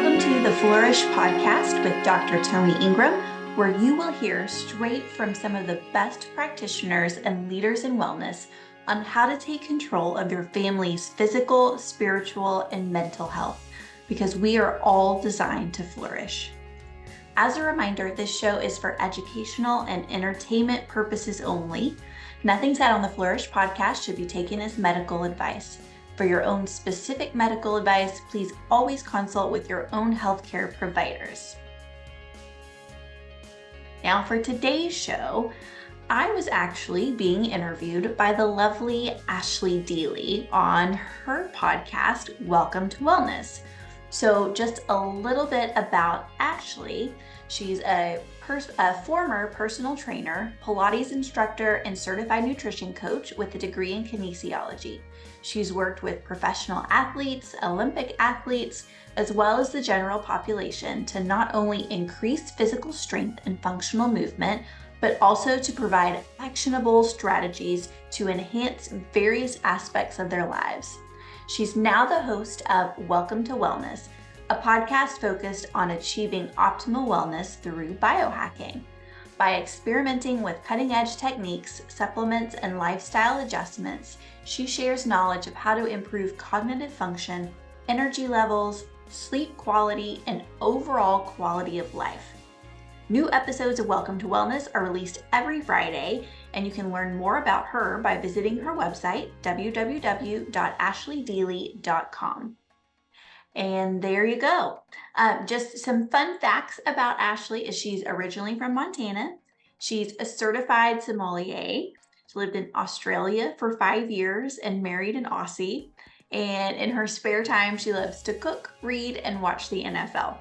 Welcome to the Flourish podcast with Dr. Toni Engram, where you will hear straight from some of the best practitioners and leaders in wellness on how to take control of your family's physical, spiritual, and mental health, because we are all designed to flourish. As a reminder, this show is for educational and entertainment purposes only. Nothing said on the Flourish podcast should be taken as medical advice. For your own specific medical advice, please always consult with your own healthcare providers. Now for today's show, I was actually being interviewed by the lovely Ashley Deeley on her podcast, Welcome to Wellness. So just a little bit about Ashley. She's a former personal trainer, Pilates instructor, and certified nutrition coach with a degree in kinesiology. She's worked with professional athletes, Olympic athletes, as well as the general population to not only increase physical strength and functional movement, but also to provide actionable strategies to enhance various aspects of their lives. She's now the host of Welcome to Wellness, a podcast focused on achieving optimal wellness through biohacking. By experimenting with cutting-edge techniques, supplements, and lifestyle adjustments, she shares knowledge of how to improve cognitive function, energy levels, sleep quality, and overall quality of life. New episodes of Welcome to Wellness are released every Friday, and you can learn more about her by visiting her website, www.ashleydeeley.com. And there you go. Just some fun facts about Ashley is she's originally from Montana. She's a certified sommelier. She lived in Australia for 5 years and married an Aussie. And in her spare time, she loves to cook, read, and watch the NFL.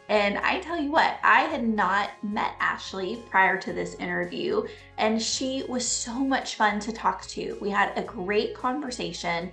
And I tell you what, I had not met Ashley prior to this interview, and she was so much fun to talk to. We had a great conversation.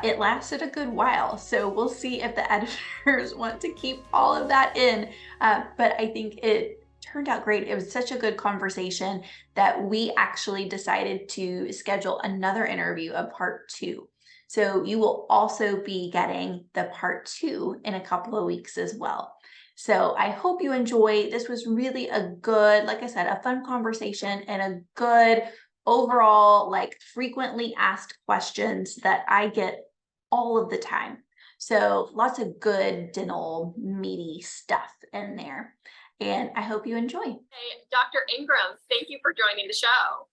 It lasted a good while, so we'll see if the editors want to keep all of that in. But I think it turned out great. It was such a good conversation that we actually decided to schedule another interview, a part 2. So you will also be getting the part 2 in a couple of weeks as well. So I hope you enjoy. This was really a good, like I said, a fun conversation and a good overall, frequently asked questions that I get all of the time. So lots of good dental meaty stuff in there. And I hope you enjoy. Hey, Dr. Engram, thank you for joining the show.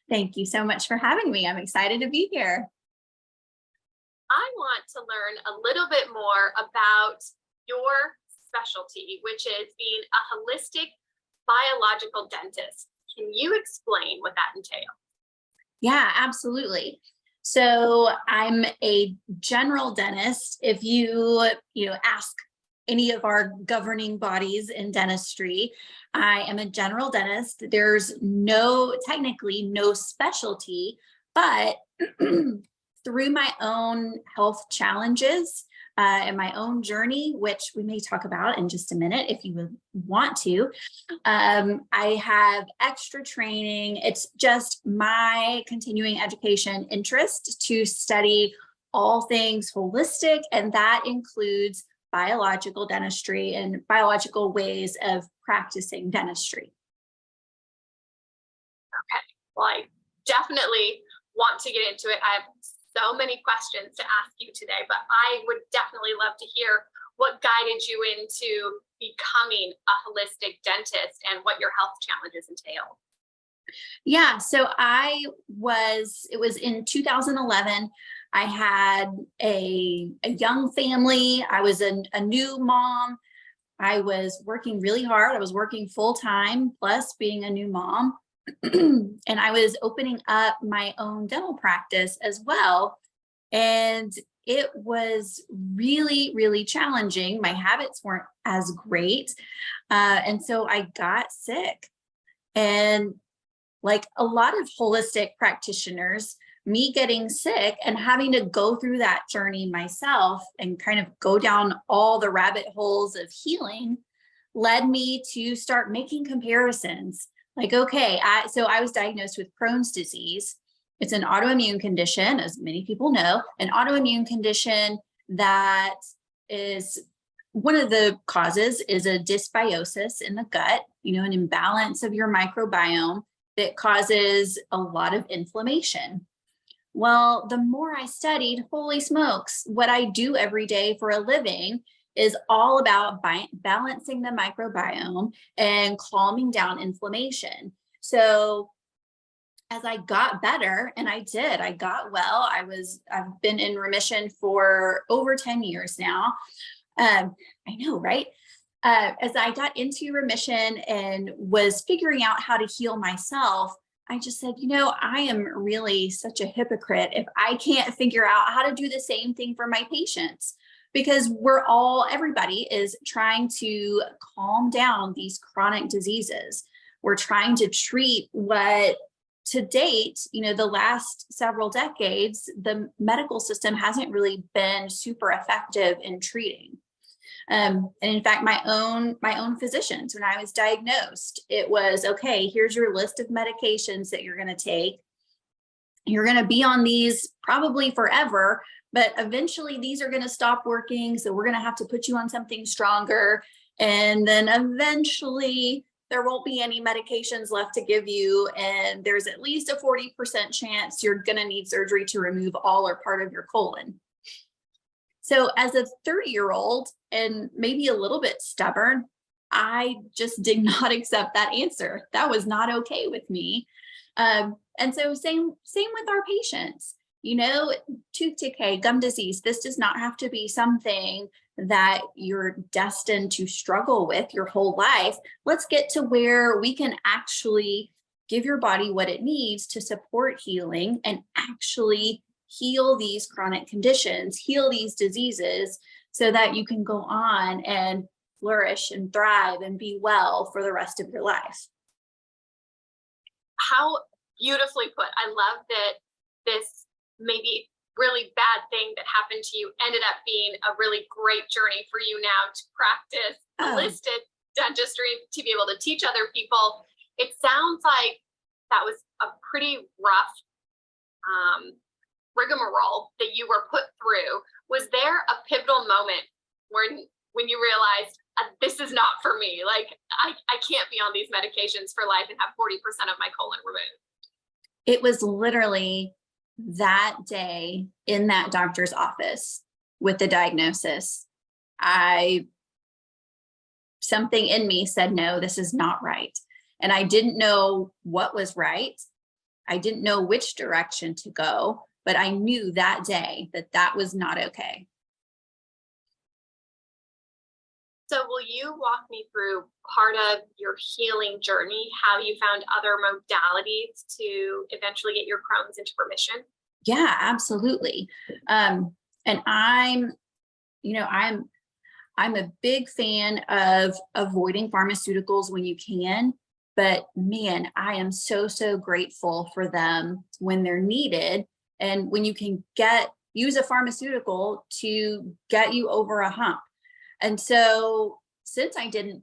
Thank you so much for having me. I'm excited to be here. I want to learn a little bit more about your specialty, which is being a holistic biological dentist. Can you explain what that entails? Yeah, absolutely. So I'm a general dentist. If you ask any of our governing bodies in dentistry, I am a general dentist. There's technically no specialty, but through my own health challenges and my own journey, which we may talk about in just a minute if you would want to, I have extra training. It's just my continuing education interest to study all things holistic, and that includes biological dentistry and biological ways of practicing dentistry. Okay, well, I definitely want to get into it. I have so many questions to ask you today, but I would definitely love to hear what guided you into becoming a holistic dentist and what your health challenges entail. Yeah, so it was in 2011. I had a young family. I was a new mom. I was working really hard. I was working full time, plus being a new mom. And I was opening up my own dental practice as well. And it was really, really challenging. My habits weren't as great. And so I got sick. And like a lot of holistic practitioners, me getting sick and having to go through that journey myself and kind of go down all the rabbit holes of healing led me to start making comparisons. Like, okay, so I was diagnosed with Crohn's disease. It's an autoimmune condition, as many people know, an autoimmune condition that is one of the causes is a dysbiosis in the gut, an imbalance of your microbiome that causes a lot of inflammation. Well, the more I studied, holy smokes, what I do every day for a living is all about balancing the microbiome and calming down inflammation. So as I got better, and I got well, I've been in remission for over 10 years now. I know, right? As I got into remission and was figuring out how to heal myself, I just said, I am really such a hypocrite if I can't figure out how to do the same thing for my patients, because everybody is trying to calm down these chronic diseases. We're trying to treat what, to date, the last several decades, the medical system hasn't really been super effective in treating. And in fact, my own physicians, when I was diagnosed, it was, okay, here's your list of medications that you're going to take. You're going to be on these probably forever, but eventually these are going to stop working. So we're going to have to put you on something stronger. And then eventually there won't be any medications left to give you. And there's at least a 40% chance you're going to need surgery to remove all or part of your colon. So as a 30-year-old and maybe a little bit stubborn, I just did not accept that answer. That was not okay with me. And so same with our patients, tooth decay, gum disease, this does not have to be something that you're destined to struggle with your whole life. Let's get to where we can actually give your body what it needs to support healing and actually heal these chronic conditions, heal these diseases, so that you can go on and flourish and thrive and be well for the rest of your life. How beautifully put. I love that this maybe really bad thing that happened to you ended up being a really great journey for you now to practice holistic dentistry, to be able to teach other people. It sounds like that was a pretty rough rigmarole that you were put through. Was there a pivotal moment when you realized this is not for me? Like I can't be on these medications for life and have 40% of my colon removed. It was literally that day in that doctor's office with the diagnosis. Something in me said, no, this is not right. And I didn't know what was right. I didn't know which direction to go. But I knew that day that was not okay. So will you walk me through part of your healing journey, how you found other modalities to eventually get your Crohn's into remission? Yeah, absolutely. And I'm a big fan of avoiding pharmaceuticals when you can, but man, I am so grateful for them when they're needed. And when you can use a pharmaceutical to get you over a hump. And so since I didn't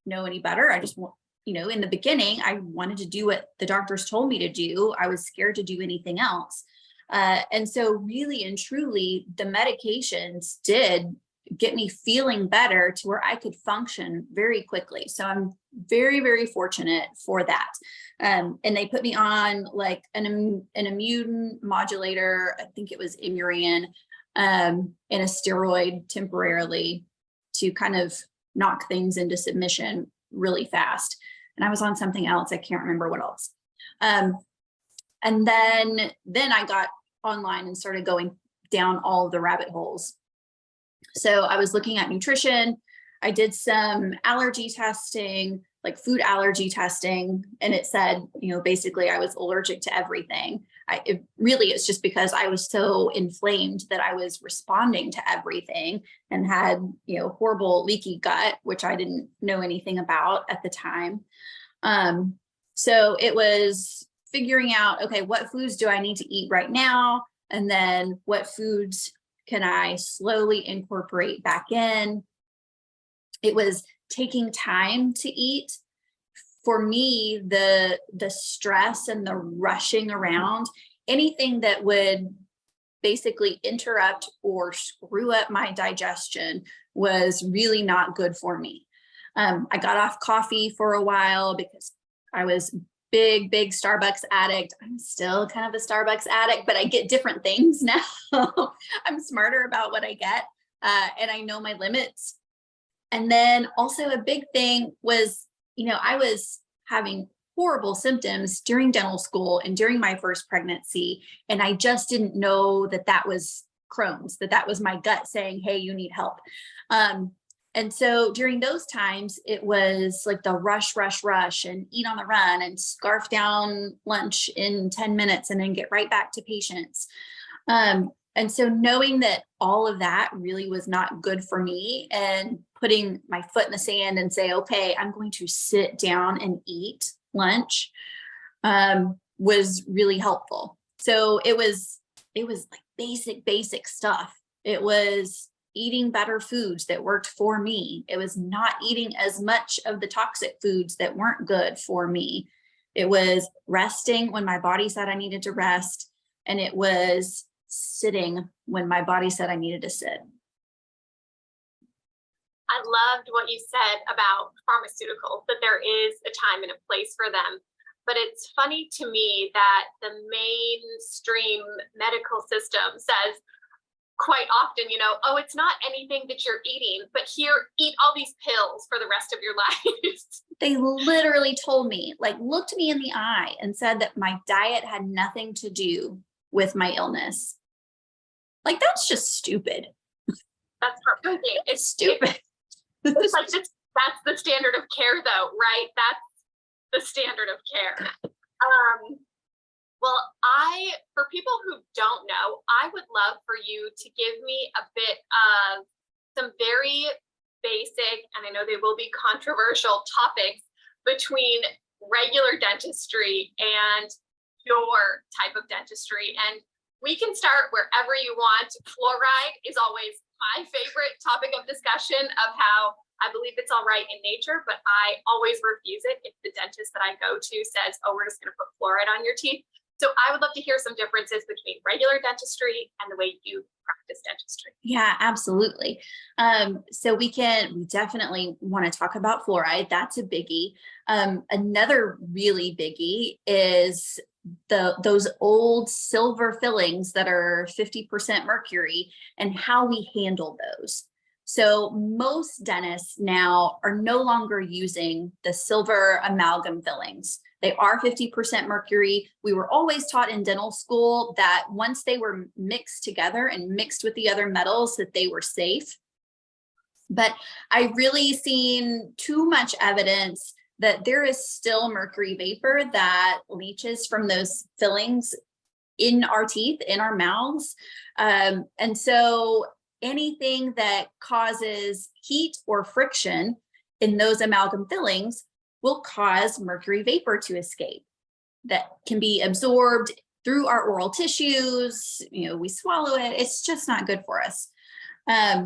know any better, I just, in the beginning, I wanted to do what the doctors told me to do. I was scared to do anything else. And so really and truly, the medications did get me feeling better to where I could function very quickly. So I'm very fortunate for that. And they put me on like an immune modulator. I think it was Imuran, and a steroid temporarily to kind of knock things into submission really fast. And I was on something else. I can't remember what else. And then I got online and started going down all of the rabbit holes. So I was looking at nutrition. I did some allergy testing, like food allergy testing, and it said, basically I was allergic to everything. It's just because I was so inflamed that I was responding to everything and had, horrible leaky gut, which I didn't know anything about at the time. So it was figuring out, okay, what foods do I need to eat right now? And then what foods can I slowly incorporate back in? It was taking time to eat. For me, the stress and the rushing around, anything that would basically interrupt or screw up my digestion was really not good for me. I got off coffee for a while because I was big Starbucks addict. I'm still kind of a Starbucks addict, but I get different things now. I'm smarter about what I get, and I know my limits. And then also a big thing was, I was having horrible symptoms during dental school and during my first pregnancy. And I just didn't know that that was Crohn's, that was my gut saying, hey, you need help. And so during those times, it was like the rush and eat on the run and scarf down lunch in 10 minutes and then get right back to patients. And so knowing that all of that really was not good for me and putting my foot in the sand and say, okay, I'm going to sit down and eat lunch, was really helpful. So it was like basic stuff. It was eating better foods that worked for me. It was not eating as much of the toxic foods that weren't good for me. It was resting when my body said I needed to rest. And it was sitting when my body said I needed to sit. I loved what you said about pharmaceuticals, that there is a time and a place for them. But it's funny to me that the mainstream medical system says quite often, oh, it's not anything that you're eating, but here, eat all these pills for the rest of your life. They literally told me, looked me in the eye and said that my diet had nothing to do with my illness. That's just stupid. That's heartbreaking. It's stupid. It's like that's the standard of care, though, right? That's the standard of care. Well, for people who don't know, I would love for you to give me a bit of some very basic, and I know they will be controversial topics between regular dentistry and your type of dentistry. And we can start wherever you want. Fluoride is always my favorite topic of discussion of how I believe it's all right in nature, but I always refuse it if the dentist that I go to says, oh, we're just going to put fluoride on your teeth. So I would love to hear some differences between regular dentistry and the way you practice dentistry. Yeah, absolutely. So we definitely want to talk about fluoride. That's a biggie. Another really biggie is those old silver fillings that are 50% mercury and how we handle those. So most dentists now are no longer using the silver amalgam fillings. They are 50% mercury. We were always taught in dental school that once they were mixed together and mixed with the other metals, that they were safe. But I've really seen too much evidence that there is still mercury vapor that leaches from those fillings in our teeth, in our mouths. And so anything that causes heat or friction in those amalgam fillings will cause mercury vapor to escape that can be absorbed through our oral tissues. We swallow it. It's just not good for us. Right?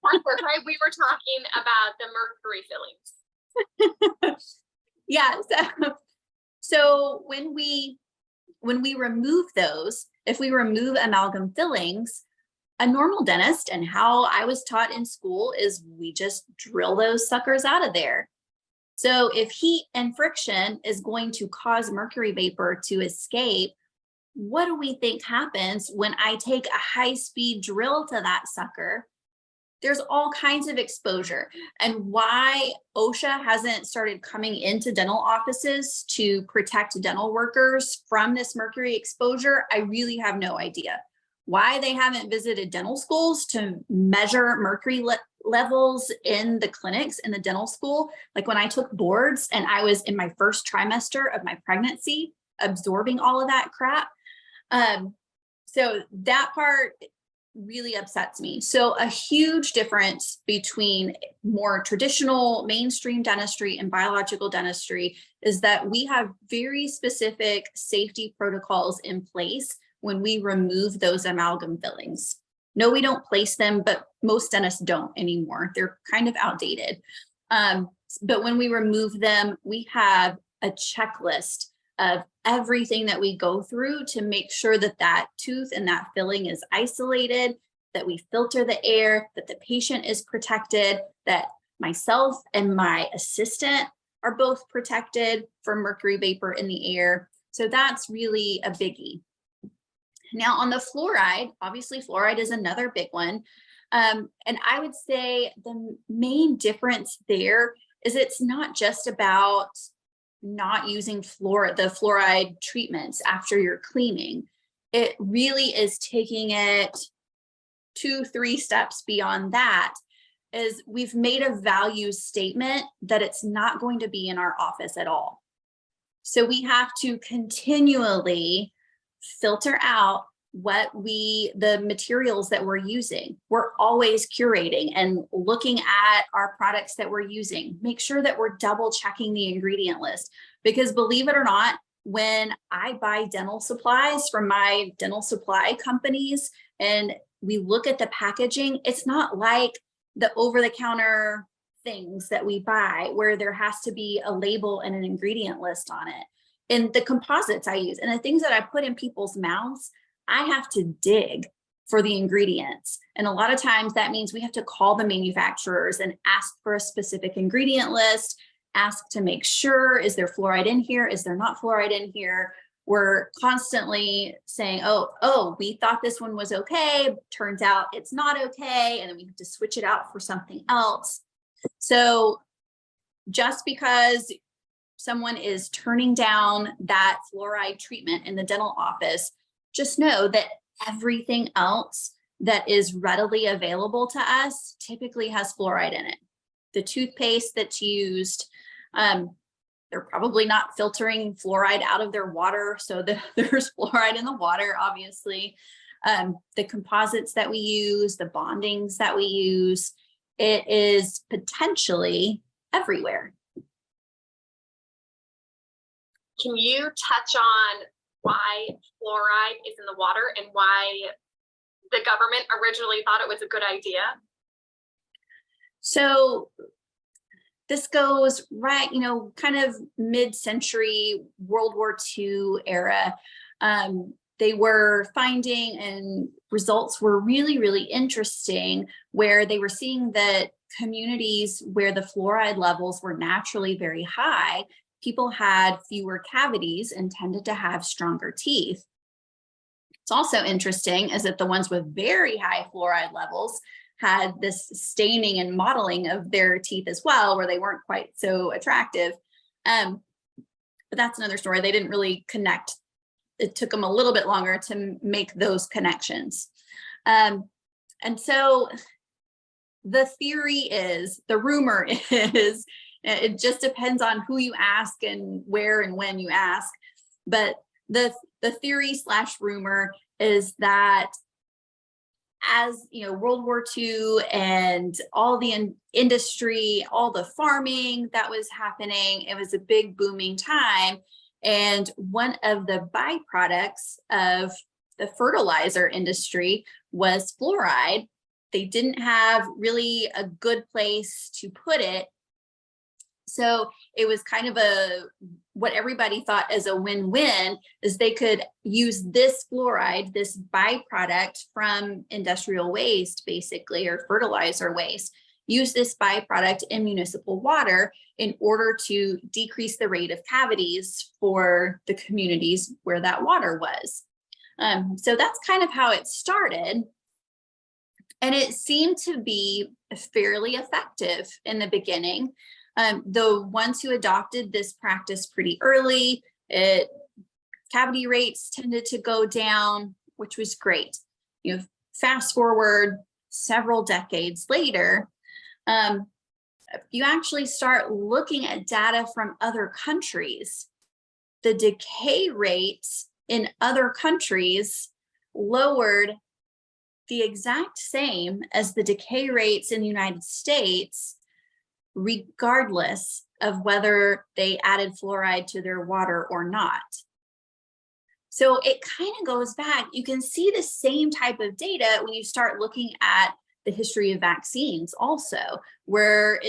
We were talking about the mercury fillings. Yeah. So when we remove those, if we remove amalgam fillings, a normal dentist, and how I was taught in school, is we just drill those suckers out of there. So if heat and friction is going to cause mercury vapor to escape, what do we think happens when I take a high-speed drill to that sucker? There's all kinds of exposure. And why OSHA hasn't started coming into dental offices to protect dental workers from this mercury exposure, I really have no idea. Why they haven't visited dental schools to measure mercury levels in the clinics in the dental school. Like when I took boards and I was in my first trimester of my pregnancy, absorbing all of that crap. So that part really upsets me. So a huge difference between more traditional mainstream dentistry and biological dentistry is that we have very specific safety protocols in place when we remove those amalgam fillings. No, we don't place them, but most dentists don't anymore. They're kind of outdated. But when we remove them, we have a checklist of everything that we go through to make sure that that tooth and that filling is isolated, that we filter the air, that the patient is protected, that myself and my assistant are both protected from mercury vapor in the air. So that's really a biggie. Now on the fluoride, obviously fluoride is another big one. And I would say the main difference there is it's not just about not using the fluoride treatments after you're cleaning. It really is taking it 2-3 steps beyond that. Is we've made a value statement that it's not going to be in our office at all. So we have to continually filter out the materials that we're using. We're always curating and looking at our products that we're using. Make sure that we're double checking the ingredient list, because believe it or not, when I buy dental supplies from my dental supply companies and we look at the packaging, it's not like the over-the-counter things that we buy where there has to be a label and an ingredient list on it. And the composites I use and the things that I put in people's mouths, I have to dig for the ingredients. And a lot of times that means we have to call the manufacturers and ask for a specific ingredient list, ask to make sure, is there fluoride in here? Is there not fluoride in here? We're constantly saying, oh, we thought this one was okay. Turns out it's not okay. And then we have to switch it out for something else. So just because someone is turning down that fluoride treatment in the dental office, just know that everything else that is readily available to us typically has fluoride in it. The toothpaste that's used, they're probably not filtering fluoride out of their water, so there's fluoride in the water, obviously. The composites that we use, the bondings that we use, it is potentially everywhere. Can you touch on why fluoride is in the water and why the government originally thought it was a good idea? So this goes right, kind of mid-century World War II era. They were finding, and results were really, really interesting, where they were seeing that communities where the fluoride levels were naturally very high, people had fewer cavities and tended to have stronger teeth. It's also interesting is that the ones with very high fluoride levels had this staining and modeling of their teeth as well, where they weren't quite so attractive. But that's another story. They didn't really connect. It took them a little bit longer to make those connections. And so the rumor is, it just depends on who you ask and where and when you ask. But the theory/rumor is that as World War II and all the industry, all the farming that was happening, it was a big booming time. And one of the byproducts of the fertilizer industry was fluoride. They didn't have really a good place to put it. So it was kind of what everybody thought as a win-win, is they could use this fluoride, this byproduct from industrial waste, basically, or fertilizer waste, use this byproduct in municipal water in order to decrease the rate of cavities for the communities where that water was. So that's kind of how it started. And it seemed to be fairly effective in the beginning. The ones who adopted this practice pretty early, cavity rates tended to go down, which was great. Fast forward several decades later, you actually start looking at data from other countries. The decay rates in other countries lowered the exact same as the decay rates in the United States, regardless of whether they added fluoride to their water or not. So it kind of goes back. You can see the same type of data when you start looking at the history of vaccines also, where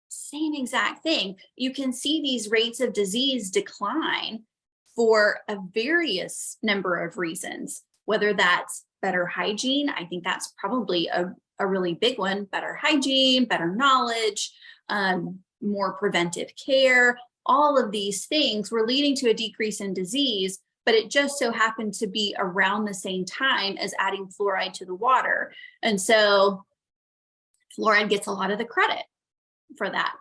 same exact thing. You can see these rates of disease decline for a various number of reasons, whether that's better hygiene. I think that's probably a really big one. Better hygiene, better knowledge, more preventive care. All of these things were leading to a decrease in disease, but it just so happened to be around the same time as adding fluoride to the water. And so fluoride gets a lot of the credit for that.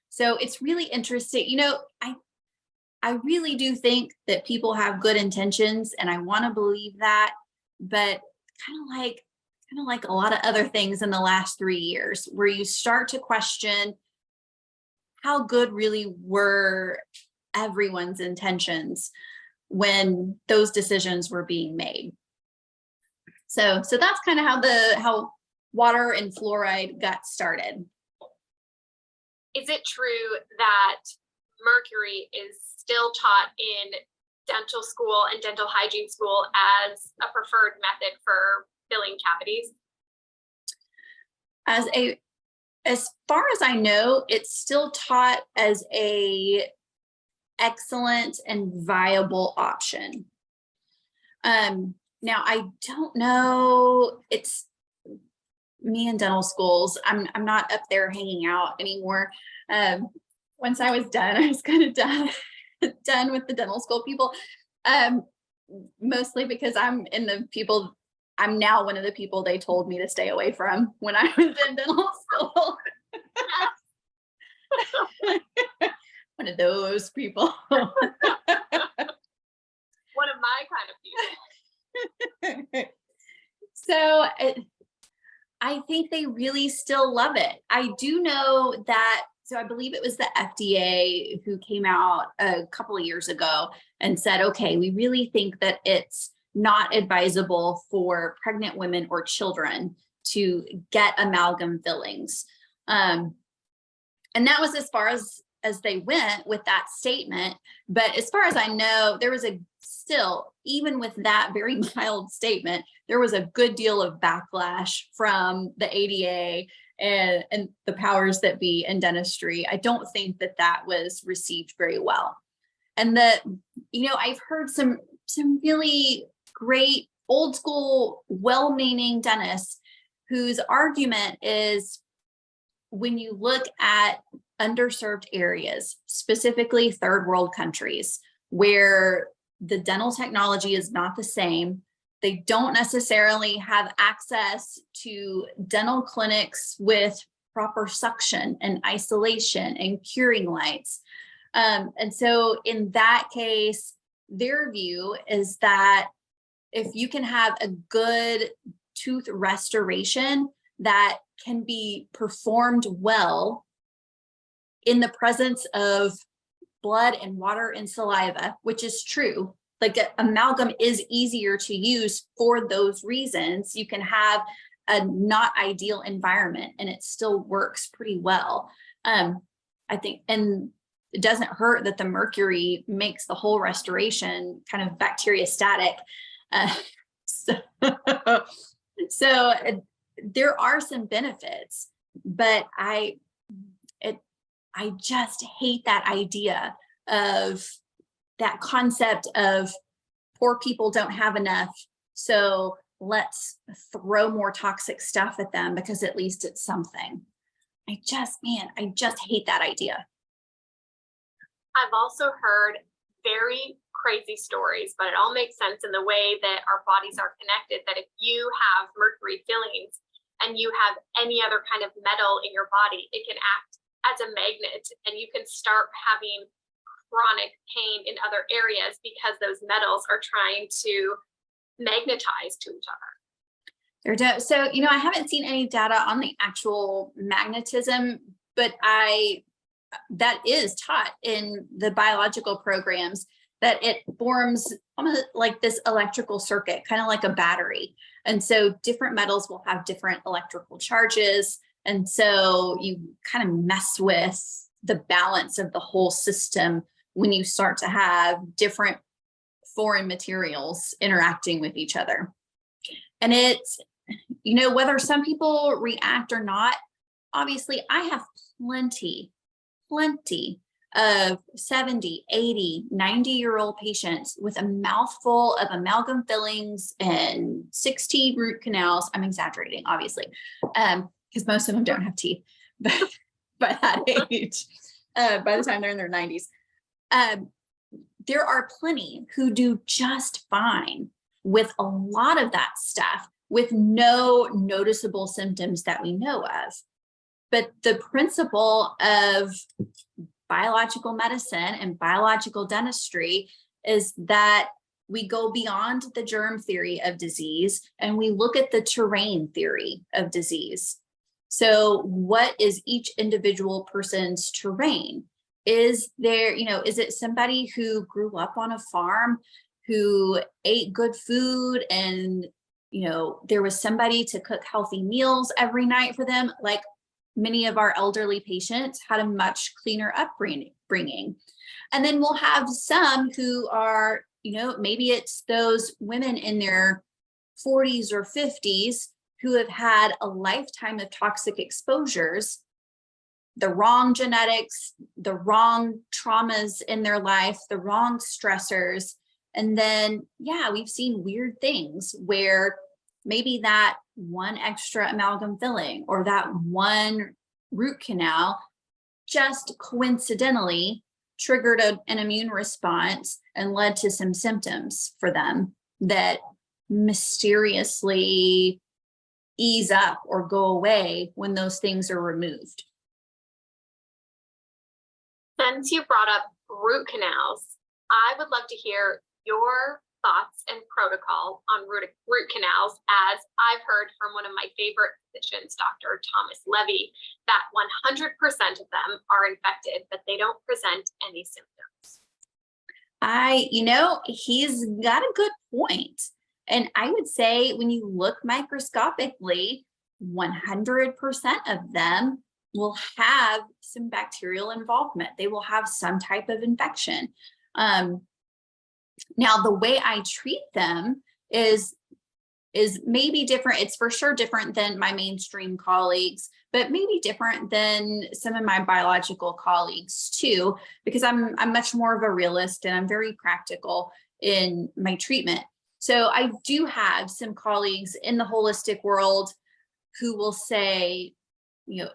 So it's really interesting. You know, I really do think that people have good intentions, and I want to believe that, but kind of like a lot of other things in the last 3 years, where you start to question how good really were everyone's intentions when those decisions were being made. So that's kind of how water and fluoride got started. Is it true that mercury is still taught in dental school and dental hygiene school as a preferred method for filling cavities? As far as I know, it's still taught as a excellent and viable option. Now I don't know, it's me in dental schools. I'm not up there hanging out anymore. Once I was done, I was kind of done with the dental school people. Mostly because I'm now one of the people they told me to stay away from when I was in dental school. One of those people. One of my kind of people. So I think they really still love it. I do know that, so I believe it was the FDA who came out a couple of years ago and said, okay, we really think that it's not advisable for pregnant women or children to get amalgam fillings. And that was as far as they went with that statement. But as far as I know, there was even with that very mild statement, there was a good deal of backlash from the ADA and the powers that be in dentistry. I don't think that was received very well. And I've heard some really great old school, well-meaning dentists whose argument is, when you look at underserved areas, specifically third world countries, where the dental technology is not the same, they don't necessarily have access to dental clinics with proper suction and isolation and curing lights. And so in that case, their view is that if you can have a good tooth restoration that can be performed well in the presence of blood and water and saliva, which is true, like amalgam is easier to use for those reasons. You can have a not ideal environment and it still works pretty well. I think, and it doesn't hurt that the mercury makes the whole restoration kind of bacteriostatic. So there are some benefits, but I just hate that idea of that concept of poor people don't have enough, so let's throw more toxic stuff at them because at least it's something. I just hate that idea. I've also heard very crazy stories, but it all makes sense in the way that our bodies are connected, that if you have mercury fillings and you have any other kind of metal in your body, it can act as a magnet and you can start having chronic pain in other areas because those metals are trying to magnetize to each other. So, I haven't seen any data on the actual magnetism, but that is taught in the biological programs, that it forms almost like this electrical circuit, kind of like a battery. And so different metals will have different electrical charges. And so you kind of mess with the balance of the whole system when you start to have different foreign materials interacting with each other. And it's, whether some people react or not, obviously I have plenty of 70, 80, 90-year-old patients with a mouthful of amalgam fillings and 60 root canals. I'm exaggerating, obviously, because most of them don't have teeth, but by that age, by the time they're in their 90s. There are plenty who do just fine with a lot of that stuff with no noticeable symptoms that we know of. But the principle of biological medicine and biological dentistry is that we go beyond the germ theory of disease and we look at the terrain theory of disease. So what is each individual person's terrain? Is there, is it somebody who grew up on a farm, who ate good food, and, there was somebody to cook healthy meals every night for them? Like many of our elderly patients had a much cleaner upbringing. And then we'll have some who are, maybe it's those women in their 40s or 50s who have had a lifetime of toxic exposures, the wrong genetics, the wrong traumas in their life, the wrong stressors. And then, we've seen weird things where maybe that one extra amalgam filling or that one root canal just coincidentally triggered an immune response and led to some symptoms for them that mysteriously ease up or go away when those things are removed. Since you brought up root canals, I would love to hear your thoughts and protocol on root canals, as I've heard from one of my favorite physicians, Dr. Thomas Levy, that 100% of them are infected, but they don't present any symptoms. He's got a good point. And I would say when you look microscopically, 100% of them will have some bacterial involvement. They will have some type of infection. Now, the way I treat them is maybe different. It's for sure different than my mainstream colleagues, but maybe different than some of my biological colleagues too, because I'm much more of a realist and I'm very practical in my treatment. So I do have some colleagues in the holistic world who will say,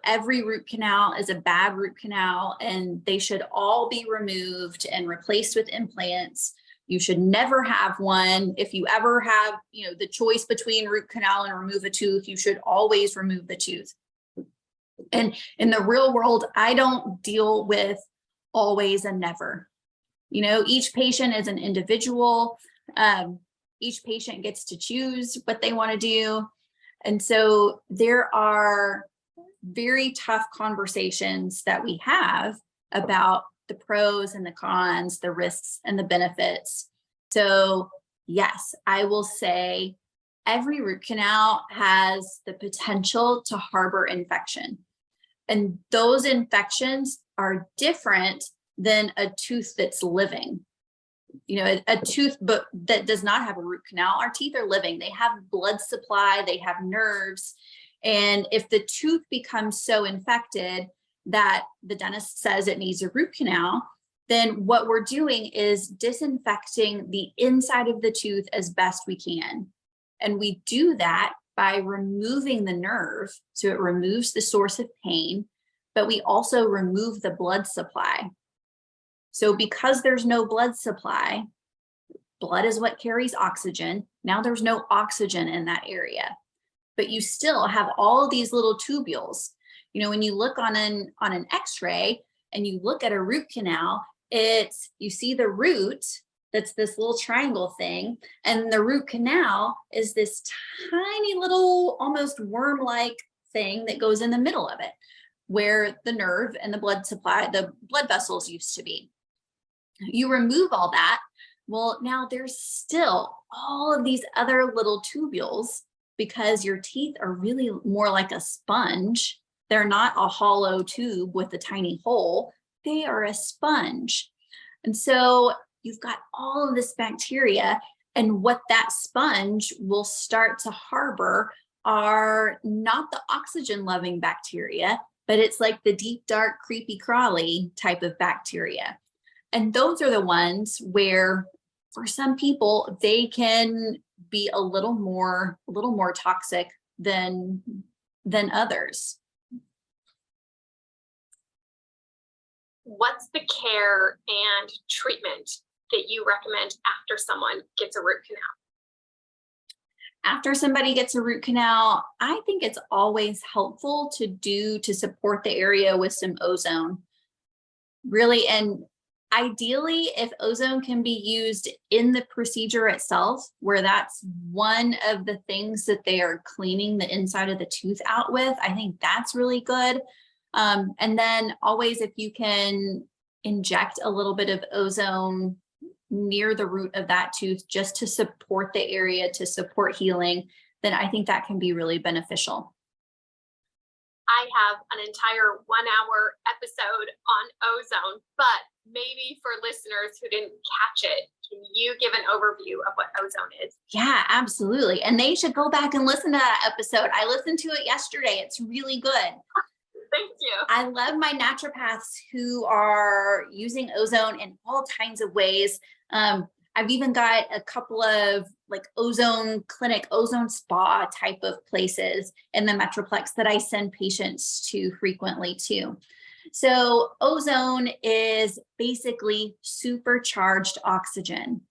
every root canal is a bad root canal and they should all be removed and replaced with implants. You should never have one. If you ever have, the choice between root canal and remove a tooth, you should always remove the tooth. And in the real world, I don't deal with always and never. Each patient is an individual. Each patient gets to choose what they want to do. And so there are very tough conversations that we have about the pros and the cons, the risks and the benefits. So yes, I will say every root canal has the potential to harbor infection. And those infections are different than a tooth that's living. A tooth but that does not have a root canal, our teeth are living. They have blood supply, they have nerves. And if the tooth becomes so infected that the dentist says it needs a root canal, then what we're doing is disinfecting the inside of the tooth as best we can. And we do that by removing the nerve, so it removes the source of pain, but we also remove the blood supply. So because there's no blood supply, blood is what carries oxygen. Now there's no oxygen in that area, but you still have all these little tubules. When you look on an x-ray and you look at a root canal, you see the root, that's this little triangle thing, and the root canal is this tiny little, almost worm-like thing that goes in the middle of it, where the nerve and the blood supply, the blood vessels used to be. You remove all that, well, now there's still all of these other little tubules because your teeth are really more like a sponge. They're not a hollow tube with a tiny hole. They are a sponge. And so you've got all of this bacteria, and what that sponge will start to harbor are not the oxygen-loving bacteria, but it's like the deep, dark, creepy crawly type of bacteria. And those are the ones where for some people, they can be a little more toxic than others. What's the care and treatment that you recommend after someone gets a root canal? After somebody gets a root canal, I think it's always helpful to support the area with some ozone. Really, and ideally, if ozone can be used in the procedure itself, where that's one of the things that they are cleaning the inside of the tooth out with, I think that's really good. And then always, if you can inject a little bit of ozone near the root of that tooth just to support the area, to support healing, then I think that can be really beneficial. I have an entire 1-hour episode on ozone, but maybe for listeners who didn't catch it, can you give an overview of what ozone is? Yeah, absolutely. And they should go back and listen to that episode. I listened to it yesterday. It's really good. Thank you. I love my naturopaths who are using ozone in all kinds of ways. I've even got a couple of like ozone clinic, ozone spa type of places in the Metroplex that I send patients to frequently too. So ozone is basically supercharged oxygen.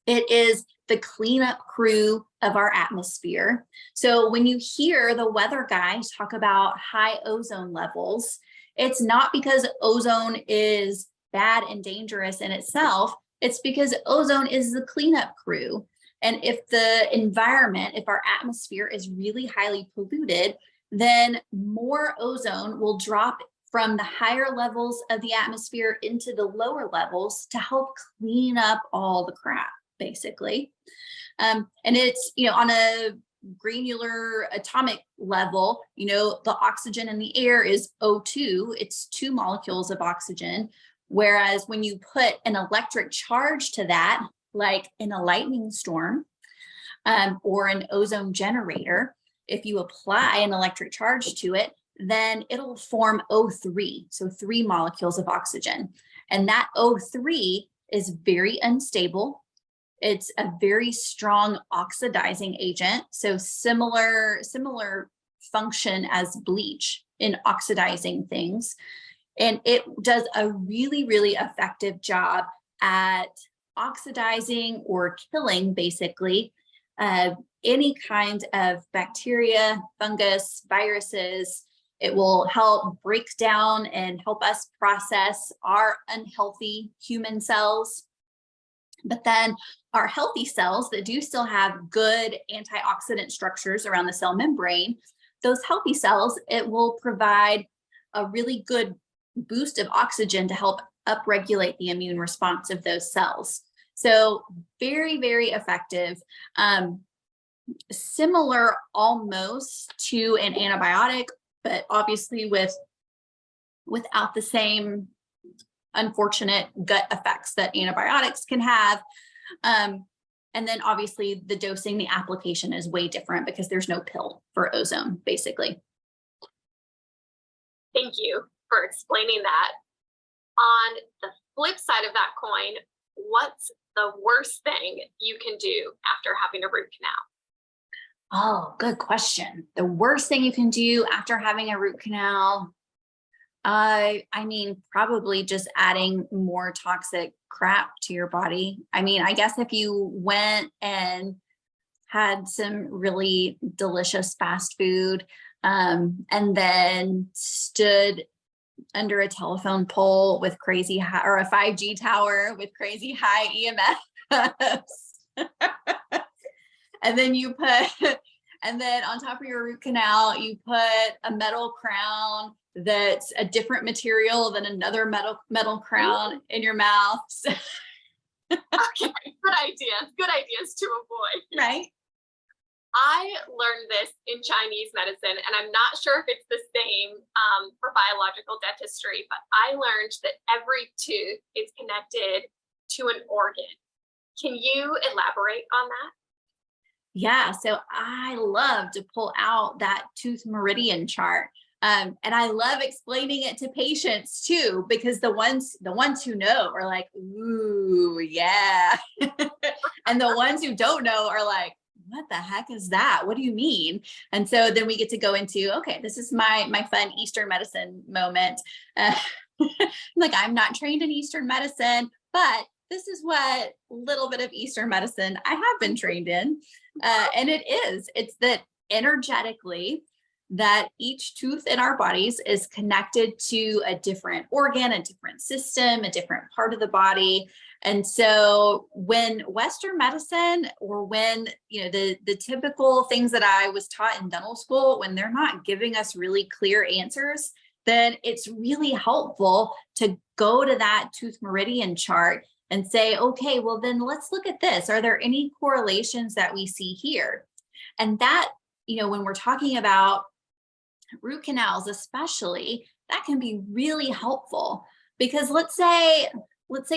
It is the cleanup crew of our atmosphere. So when you hear the weather guys talk about high ozone levels, it's not because ozone is bad and dangerous in itself. It's because ozone is the cleanup crew. And if the environment, if our atmosphere is really highly polluted, then more ozone will drop from the higher levels of the atmosphere into the lower levels to help clean up all the crap, basically. And it's, on a granular atomic level, the oxygen in the air is O2. It's 2 molecules of oxygen. Whereas when you put an electric charge to that, like in a lightning storm or an ozone generator, if you apply an electric charge to it, then it'll form O3, so 3 molecules of oxygen. And that O3 is very unstable. It's a very strong oxidizing agent, so similar function as bleach in oxidizing things. And it does a really, really effective job at oxidizing or killing, basically, any kind of bacteria, fungus, viruses. It will help break down and help us process our unhealthy human cells. But then our healthy cells that do still have good antioxidant structures around the cell membrane, those healthy cells, it will provide a really good boost of oxygen to help upregulate the immune response of those cells. So very, very effective. Similar almost to an antibiotic, but obviously without the same unfortunate gut effects that antibiotics can have. And then obviously the dosing, the application is way different because there's no pill for ozone, basically. Thank you for explaining that. On the flip side of that coin, what's the worst thing you can do after having a root canal? Oh, good question. The worst thing you can do after having a root canal, I mean, probably just adding more toxic crap to your body. I mean, I guess if you went and had some really delicious fast food, and then stood under a telephone pole with crazy high, or a 5G tower with crazy high EMFs. And then and then on top of your root canal, you put a metal crown that's a different material than another metal crown in your mouth. Okay, good ideas to avoid. Right. I learned this in Chinese medicine, and I'm not sure if it's the same for biological dentistry, but I learned that every tooth is connected to an organ. Can you elaborate on that? Yeah, so I love to pull out that tooth meridian chart. And I love explaining it to patients too, because the ones who know are like, ooh, yeah. And the ones who don't know are like, what the heck is that? What do you mean? And so then we get to go into, okay, this is my fun Eastern medicine moment. Like, I'm not trained in Eastern medicine, but this is what little bit of Eastern medicine I have been trained in. And it's that energetically, that each tooth in our bodies is connected to a different organ, a different system, a different part of the body. And so when Western medicine, or when, the typical things that I was taught in dental school, when they're not giving us really clear answers, then it's really helpful to go to that tooth meridian chart and say, okay, well, then let's look at this. Are there any correlations that we see here? And that, when we're talking about root canals, especially, that can be really helpful, because let's say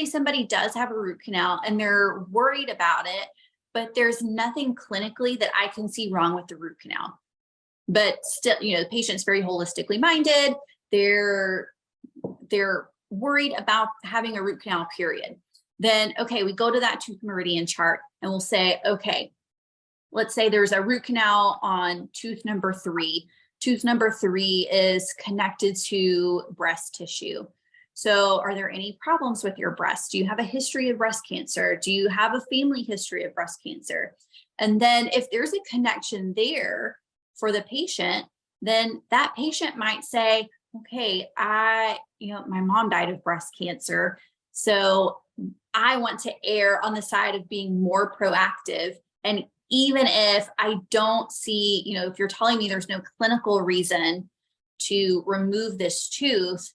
somebody does have a root canal and they're worried about it, but there's nothing clinically that I can see wrong with the root canal. But still, the patient's very holistically minded. They're worried about having a root canal, period. Then, okay, we go to that tooth meridian chart and we'll say, okay, let's say there's a root canal on tooth number 3. Tooth number 3 is connected to breast tissue. So are there any problems with your breast? Do you have a history of breast cancer? Do you have a family history of breast cancer? And then if there's a connection there for the patient, then that patient might say, okay, my mom died of breast cancer, so I want to err on the side of being more proactive. And even if I don't see, if you're telling me there's no clinical reason to remove this tooth,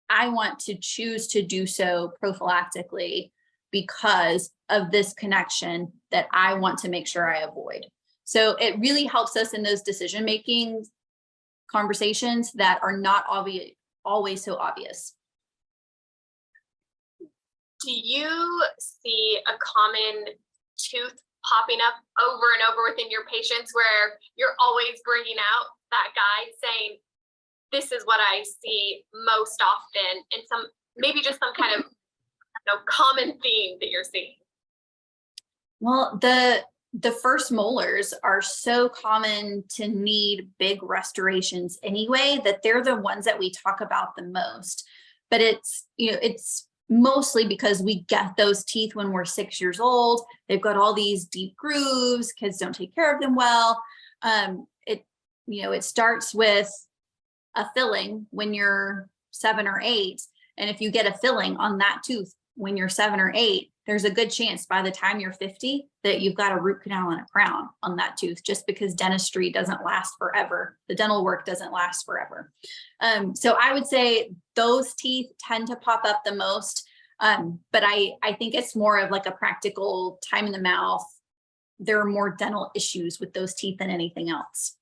I want to choose to do so prophylactically because of this connection that I want to make sure I avoid. So it really helps us in those decision-making conversations that are not always so obvious. Do you see a common tooth popping up over and over within your patients where you're always bringing out that guide saying, this is what I see most often, and maybe just some kind of common theme that you're seeing? Well, the first molars are so common to need big restorations anyway, that they're the ones that we talk about the most. But it's mostly because we get those teeth when we're 6 years old. They've got all these deep grooves. Kids don't take care of them well. It starts with a filling when you're 7 or 8. And if you get a filling on that tooth when you're 7 or 8, there's a good chance by the time you're 50 that you've got a root canal and a crown on that tooth, just because dentistry doesn't last forever. The dental work doesn't last forever. So I would say those teeth tend to pop up the most. But I think it's more of like a practical time in the mouth. There are more dental issues with those teeth than anything else.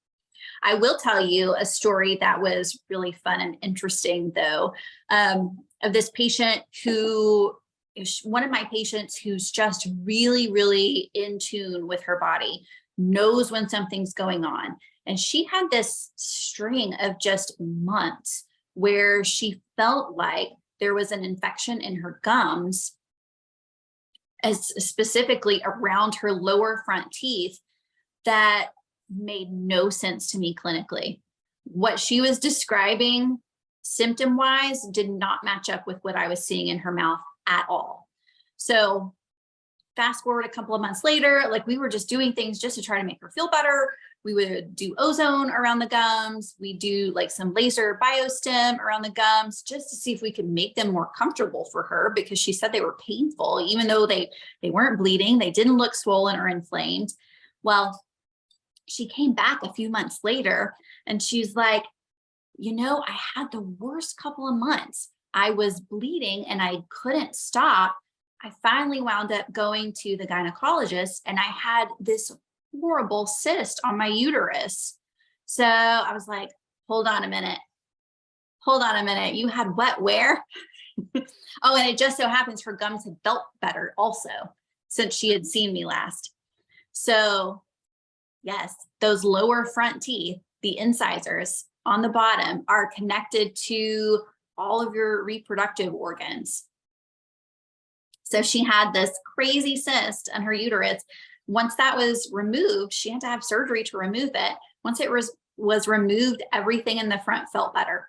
I will tell you a story that was really fun and interesting, though, of this patient who is one of my patients who's just really, really in tune with her body, knows when something's going on. And she had this string of just months where she felt like there was an infection in her gums, as specifically around her lower front teeth, that made no sense to me clinically. What she was describing symptom-wise did not match up with what I was seeing in her mouth at all. So fast forward a couple of months later, like, we were just doing things just to try to make her feel better. We would do ozone around the gums. We do like some laser biostim around the gums just to see if we could make them more comfortable for her, because she said they were painful, even though they weren't bleeding. They didn't look swollen or inflamed. Well, she came back a few months later and she's like, I had the worst couple of months. I was bleeding and I couldn't stop. I finally wound up going to the gynecologist and I had this horrible cyst on my uterus. So I was like, hold on a minute. You had what, where? Oh, and it just so happens her gums had felt better also since she had seen me last. So yes, those lower front teeth, the incisors, on the bottom are connected to all of your reproductive organs. So she had this crazy cyst on her uterus. Once that was removed, she had to have surgery to remove it. Once it was removed, everything in the front felt better.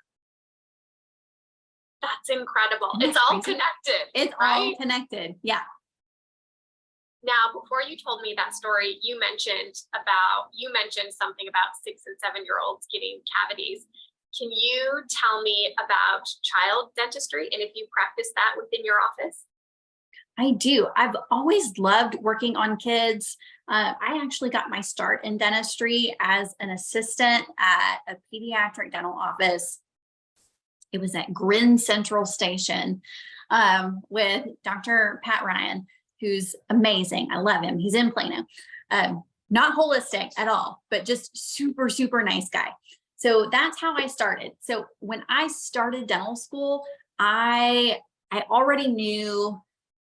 That's incredible. Isn't It's that all crazy? connected. It's right? all connected. Yeah. Now, before you told me that story, you mentioned something about 6 and 7-year-olds getting cavities. Can you tell me about child dentistry and if you practice that within your office? I do. I've always loved working on kids. I actually got my start in dentistry as an assistant at a pediatric dental office. It was at Grand Central Station with Dr. Pat Ryan, who's amazing. I love him. He's in Plano. Not holistic at all, but just super, super nice guy. So that's how I started. So when I started dental school, I already knew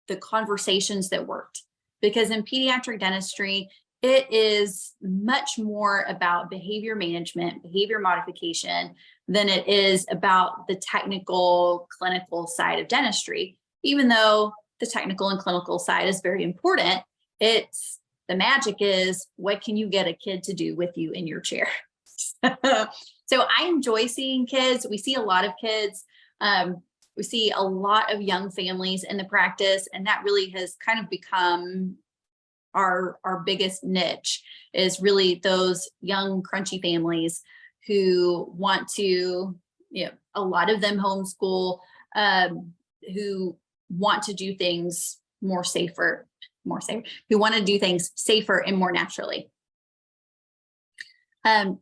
the conversations that worked, because in pediatric dentistry, it is much more about behavior management, behavior modification, than it is about the technical, clinical side of dentistry. Even though the technical and clinical side is very important, it's the magic is, what can you get a kid to do with you in your chair? So I enjoy seeing kids. We see a lot of kids. We see a lot of young families in the practice, and that really has kind of become our biggest niche, is really those young crunchy families who want to, a lot of them homeschool, who want to do things more safer, who want to do things safer and more naturally.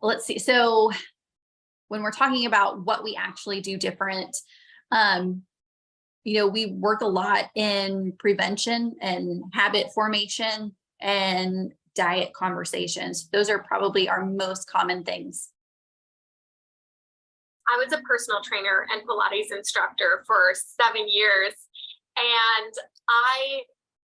Let's see. So when we're talking about what we actually do different, we work a lot in prevention and habit formation and diet conversations. Those are probably our most common things. I was a personal trainer and Pilates instructor for 7 years, and I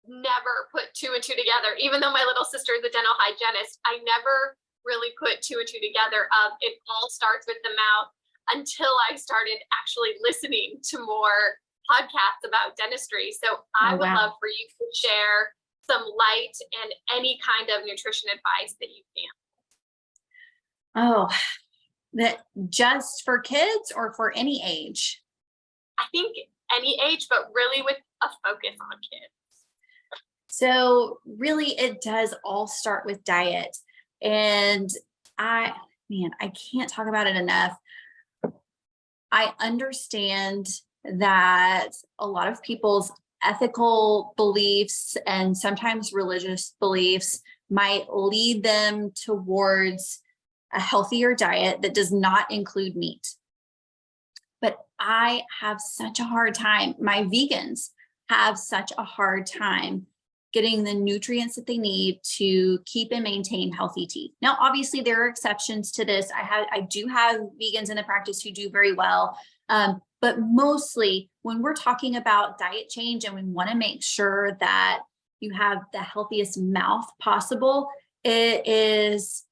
never put 2 and 2 together. Even though my little sister is a dental hygienist, I never really put 2 and 2 together. It all starts with the mouth, until I started actually listening to more podcasts about dentistry. So I would love for you to share some light and any kind of nutrition advice that you can. Oh, that just for kids or for any age? I think any age, but really with a focus on kids. So really, it does all start with diet. And I can't talk about it enough. I understand that a lot of people's ethical beliefs and sometimes religious beliefs might lead them towards a healthier diet that does not include meat. But I have such a hard time. My vegans have such a hard time getting the nutrients that they need to keep and maintain healthy teeth. Now, obviously, there are exceptions to this. I do have vegans in the practice who do very well. But mostly when we're talking about diet change and we want to make sure that you have the healthiest mouth possible, it is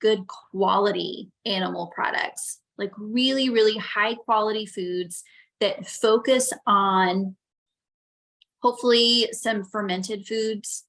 good quality animal products, like really, really high quality foods that focus on hopefully some fermented foods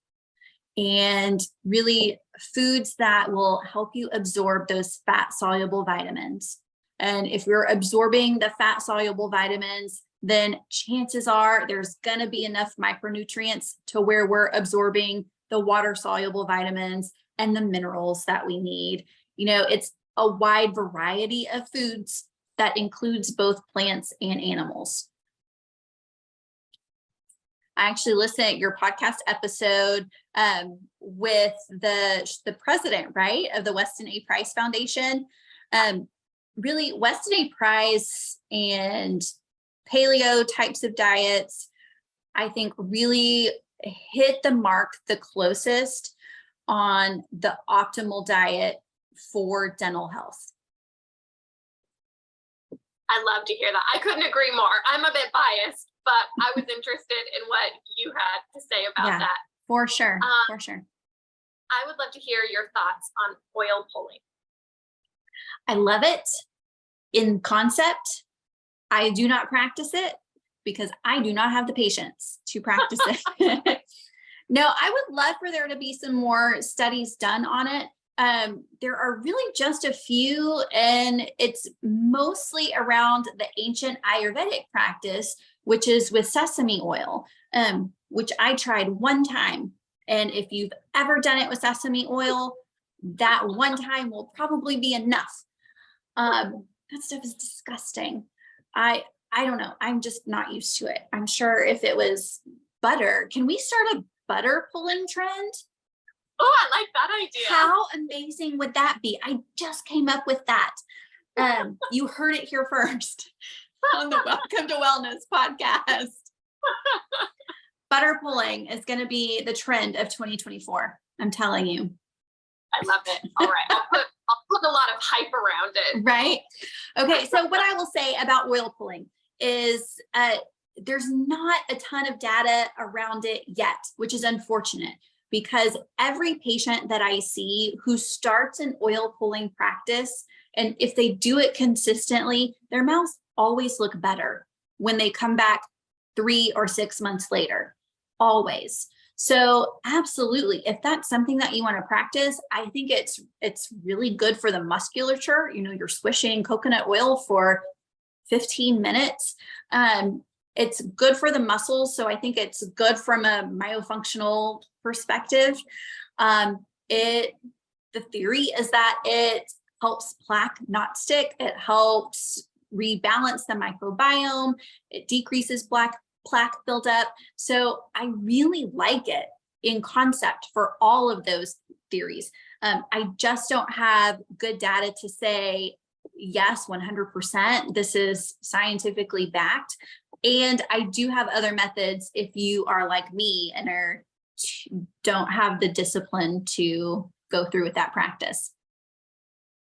and really foods that will help you absorb those fat soluble vitamins. And if you're absorbing the fat soluble vitamins, then chances are there's going to be enough micronutrients to where we're absorbing the water soluble vitamins and the minerals that we need. It's a wide variety of foods that includes both plants and animals. I actually listened to your podcast episode with the president, right, of the Weston A. Price Foundation. Really, Weston A. Price and paleo types of diets, I think, really hit the mark the closest on the optimal diet for dental health. I love to hear that. I couldn't agree more. I'm a bit biased, but I was interested in what you had to say about that. For sure, for sure. I would love to hear your thoughts on oil pulling. I love it. in concept. I do not practice it because I do not have the patience to practice it. No, I would love for there to be some more studies done on it. There are really just a few, and it's mostly around the ancient Ayurvedic practice, which is with sesame oil, which I tried one time. And if you've ever done it with sesame oil, that one time will probably be enough. That stuff is disgusting. I don't know. I'm just not used to it. I'm sure if it was butter, can we start a butter pulling trend? Oh, I like that idea. How amazing would that be? I just came up with that. You heard it here first on the Welcome to Wellness podcast. Butter pulling is going to be the trend of 2024. I'm telling you. I love it. All right. I'll put a lot of hype around it. Right. Okay. So what I will say about oil pulling is there's not a ton of data around it yet, which is unfortunate because every patient that I see who starts an oil pulling practice, and if they do it consistently, their mouths always look better when they come back 3 or 6 months later, always. So absolutely, if that's something that you want to practice, I think it's really good for the musculature. You know, you're swishing coconut oil for 15 minutes. It's good for the muscles. So I think it's good from a myofunctional perspective. The theory is that it helps plaque not stick. It helps rebalance the microbiome. It decreases plaque buildup. So I really like it in concept for all of those theories. I just don't have good data to say, yes, 100%, this is scientifically backed. And I do have other methods if you are like me and don't have the discipline to go through with that practice.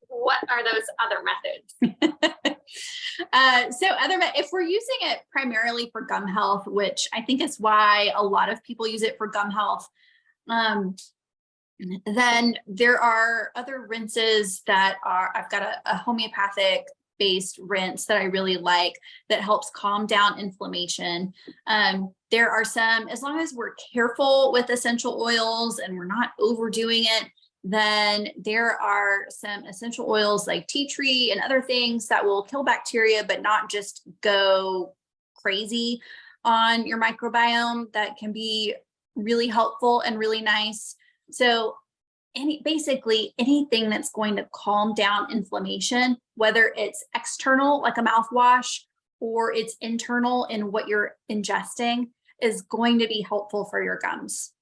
What are those other methods? If we're using it primarily for gum health, which I think is why a lot of people use it for gum health, then there are other rinses that I've got a homeopathic based rinse that I really like that helps calm down inflammation. There are some, as long as we're careful with essential oils and we're not overdoing it, then there are some essential oils like tea tree and other things that will kill bacteria, but not just go crazy on your microbiome, that can be really helpful and really nice. So basically anything that's going to calm down inflammation, whether it's external like a mouthwash or it's internal in what you're ingesting, is going to be helpful for your gums.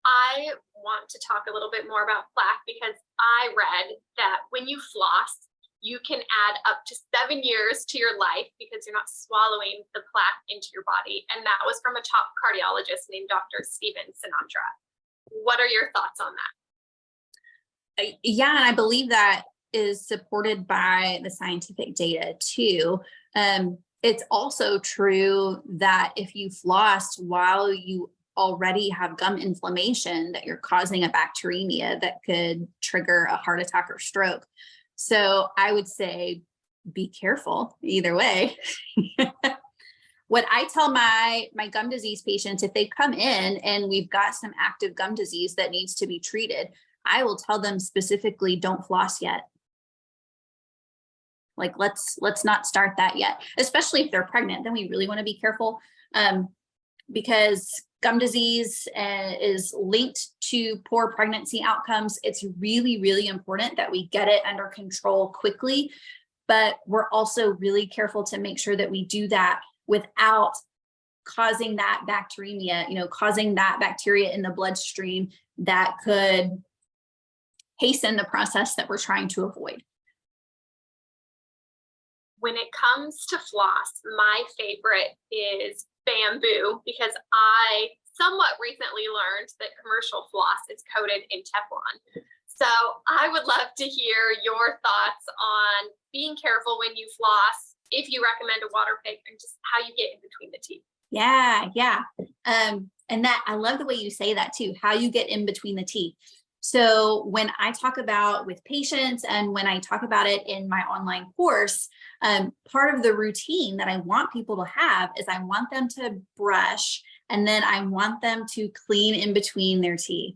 I want to talk a little bit more about plaque because I read that when you floss, you can add up to 7 years to your life because you're not swallowing the plaque into your body. And that was from a top cardiologist named Dr. Steven Sinatra. What are your thoughts on that? Yeah, and I believe that is supported by the scientific data too. It's also true that if you floss while you already have gum inflammation, that you're causing a bacteremia that could trigger a heart attack or stroke. So I would say be careful either way. What I tell my gum disease patients, if they come in and we've got some active gum disease that needs to be treated, I will tell them specifically, don't floss yet. Like, let's not start that yet, especially if they're pregnant. Then we really want to be careful because gum disease is linked to poor pregnancy outcomes. It's really, really important that we get it under control quickly, but we're also really careful to make sure that we do that without causing that bacteremia, causing that bacteria in the bloodstream that could hasten the process that we're trying to avoid. When it comes to floss, my favorite is bamboo because I somewhat recently learned that commercial floss is coated in Teflon. So I would love to hear your thoughts on being careful when you floss, if you recommend a water pick, and just how you get in between the teeth. Yeah. And that, I love the way you say that too, how you get in between the teeth. So when I talk about with patients and when I talk about it in my online course, part of the routine that I want people to have is I want them to brush and then I want them to clean in between their teeth.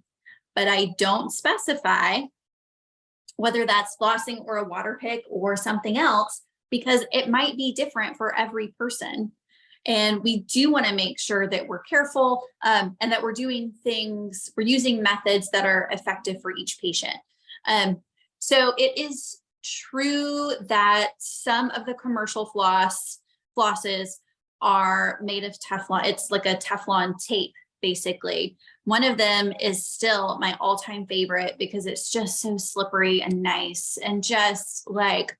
But I don't specify whether that's flossing or a water pick or something else, because it might be different for every person. And we do want to make sure that we're careful and that we're doing things, we're using methods that are effective for each patient. So it is true that some of the commercial flosses are made of Teflon. It's like a Teflon tape, basically. One of them is still my all-time favorite because it's just so slippery and nice and just like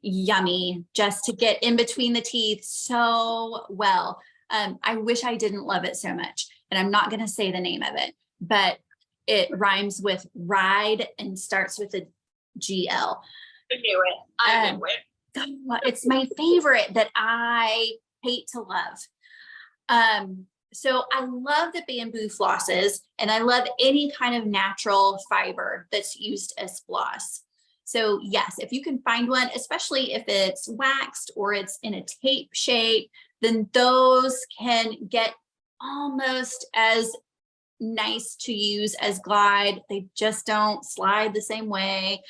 yummy, just to get in between the teeth so well. I wish I didn't love it so much, and I'm not going to say the name of it, but it rhymes with ride and starts with a GL. I knew it. I knew it. It's my favorite that I hate to love. So I love the bamboo flosses, and I love any kind of natural fiber that's used as floss. So yes, if you can find one, especially if it's waxed or it's in a tape shape, then those can get almost as nice to use as Glide. They just don't slide the same way.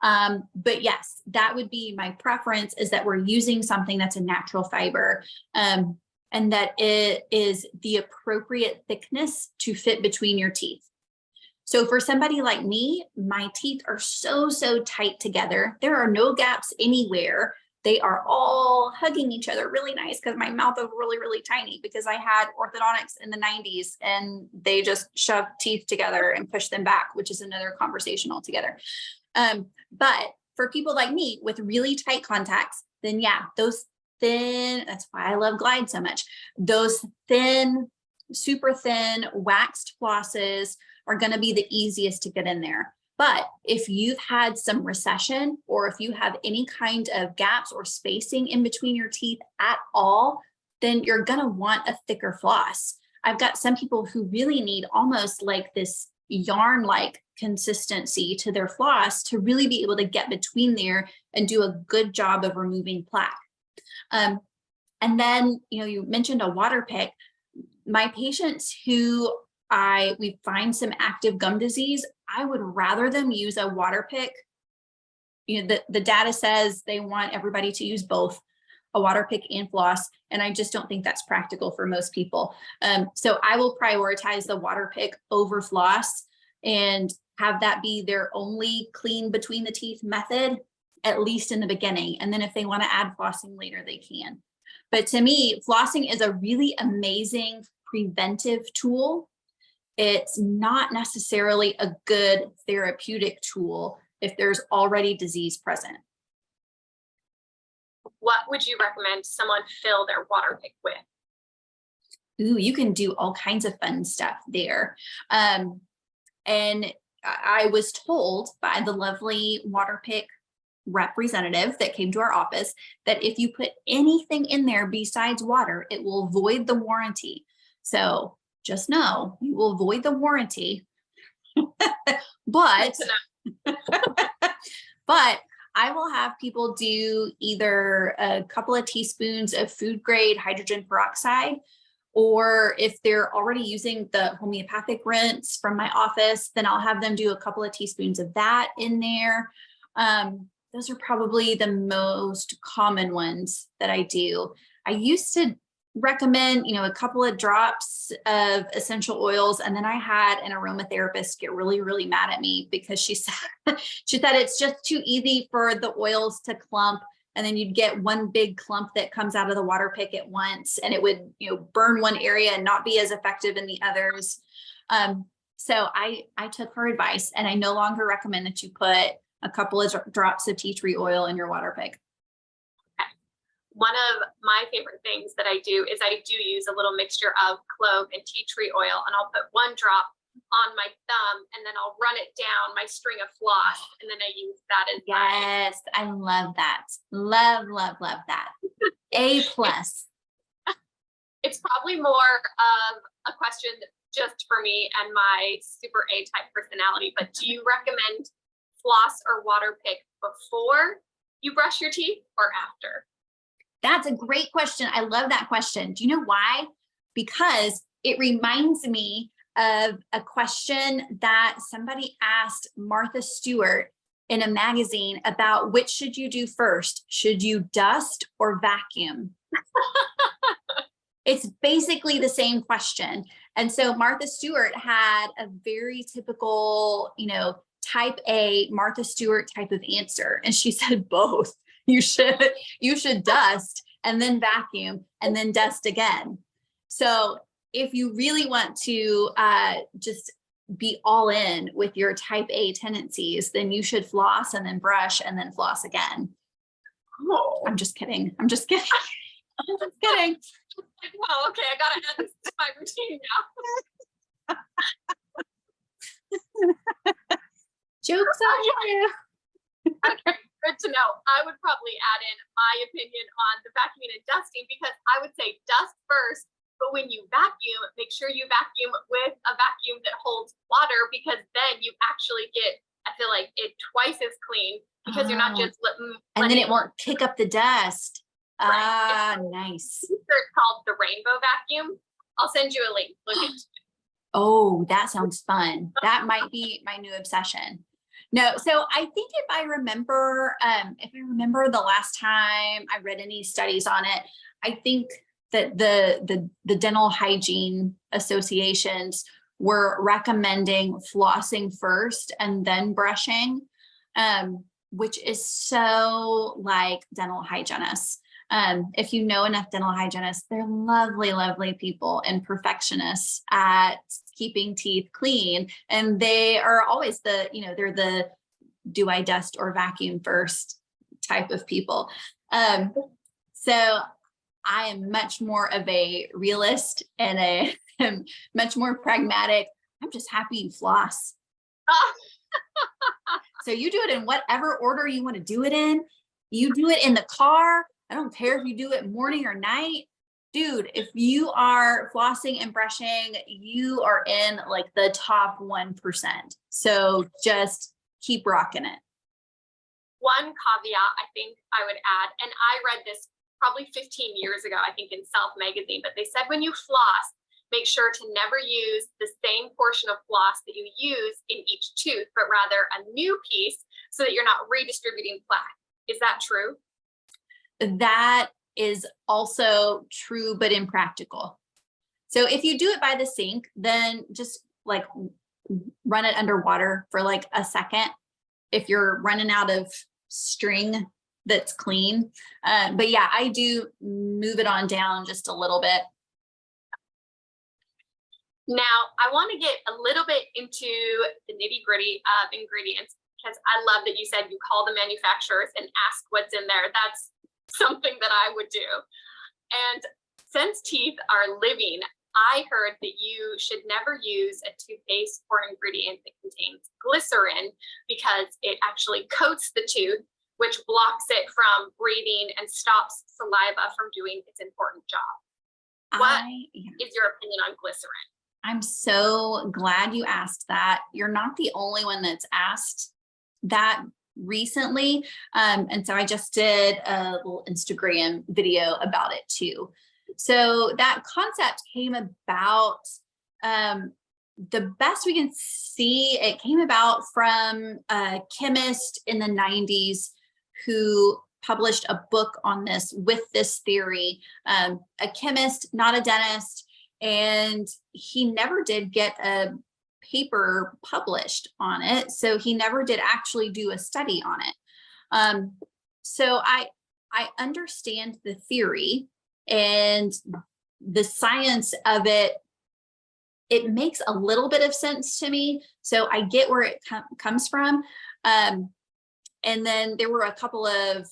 But yes, that would be my preference, is that we're using something that's a natural fiber. And that it is the appropriate thickness to fit between your teeth. So for somebody like me, my teeth are so tight together. There are no gaps anywhere. They are all hugging each other really nice, because my mouth is really tiny because I had orthodontics in the 90s and they just shoved teeth together and pushed them back, which is another conversation altogether. But for people like me with really tight contacts, then yeah, those thin, that's why I love Glide so much. Those thin, super thin waxed flosses are going to be the easiest to get in there. But if you've had some recession, or if you have any kind of gaps or spacing in between your teeth at all, then you're going to want a thicker floss. I've got some people who really need almost like this yarn-like consistency to their floss to really be able to get between there and do a good job of removing plaque. And then, you mentioned a water pick. My patients who we find some active gum disease, I would rather them use a water pick. The data says they want everybody to use both a water pick and floss, and I just don't think that's practical for most people. So I will prioritize the water pick over floss and have that be their only clean between the teeth method, at least in the beginning. And then if they want to add flossing later, they can. But to me, flossing is a really amazing preventive tool. It's not necessarily a good therapeutic tool if there's already disease present. What would you recommend someone fill their water pick with? Ooh, you can do all kinds of fun stuff there. And I was told by the lovely water pick representative that came to our office that if you put anything in there besides water, it will void the warranty. So just know you will void the warranty. But I will have people do either a couple of teaspoons of food grade hydrogen peroxide, or if they're already using the homeopathic rinse from my office, then I'll have them do a couple of teaspoons of that in there. Those are probably the most common ones that I do. I used to recommend, a couple of drops of essential oils, and then I had an aromatherapist get really mad at me because she said it's just too easy for the oils to clump, and then you'd get one big clump that comes out of the water pick at once, and it would burn one area and not be as effective in the others. So I took her advice, and I no longer recommend that you put a couple of drops of tea tree oil in your water pick. One of my favorite things that I do is I do use a little mixture of clove and tea tree oil, and I'll put one drop on my thumb, and then I'll run it down my string of floss, and then I use that as yes, I love that. Love that. A plus. It's probably more of a question just for me and my super A type personality, but do you recommend floss or water pick before you brush your teeth or after? That's a great question. I love that question. Do you know why? Because it reminds me of a question that somebody asked Martha Stewart in a magazine about which should you do first? Should you dust or vacuum? It's basically the same question. And so Martha Stewart had a very typical, type A Martha Stewart type of answer. And she said both. You should dust and then vacuum and then dust again. So if you really want to just be all in with your type A tendencies, then you should floss and then brush and then floss again. Oh. I'm just kidding. I'm just kidding. I'm just kidding. Well, okay, I gotta add this to my routine now. Jokes on you. Okay, good to know. I would probably add in my opinion on the vacuuming and dusting, because I would say dust first, but when you vacuum, make sure you vacuum with a vacuum that holds water, because then you actually get, I feel like, it twice as clean, because you're not just and then it won't kick up the dust. Right. Nice. It's called the rainbow vacuum. I'll send you a link. Look into it. Oh, that sounds fun. That might be my new obsession. No, so I think if I remember the last time I read any studies on it, I think that the dental hygiene associations were recommending flossing first and then brushing, which is so like dental hygienists. If you know enough dental hygienists, they're lovely, lovely people and perfectionists at keeping teeth clean. And they are always they're the do I dust or vacuum first type of people. So I am much more of a realist and much more pragmatic. I'm just happy you floss. So you do it in whatever order you want to do it in. You do it in the car. I don't care if you do it morning or night. Dude, if you are flossing and brushing, you are in like the top 1%. So just keep rocking it. One caveat I think I would add, and I read this probably 15 years ago, I think in Self magazine, but they said when you floss, make sure to never use the same portion of floss that you use in each tooth, but rather a new piece so that you're not redistributing plaque. Is that true? That is also true, but impractical. So if you do it by the sink, then just like run it underwater for like a second if you're running out of string that's clean. But yeah, I do move it on down just a little bit. Now, I want to get a little bit into the nitty-gritty of ingredients, because I love that you said you call the manufacturers and ask what's in there. That's something that I would do. And since teeth are living, I heard that you should never use a toothpaste or ingredient that contains glycerin, because it actually coats the tooth, which blocks it from breathing and stops saliva from doing its important job. What is your opinion on glycerin? I'm so glad you asked that. You're not the only one that's asked that recently. And so I just did a little Instagram video about it too. So that concept came about, the best we can see, it came about from a chemist in the 90s who published a book on this with this theory, a chemist, not a dentist, and he never did get a paper published on it. So he never did actually do a study on it. So I understand the theory and the science of it. It makes a little bit of sense to me. So I get where it comes from. And then there were a couple of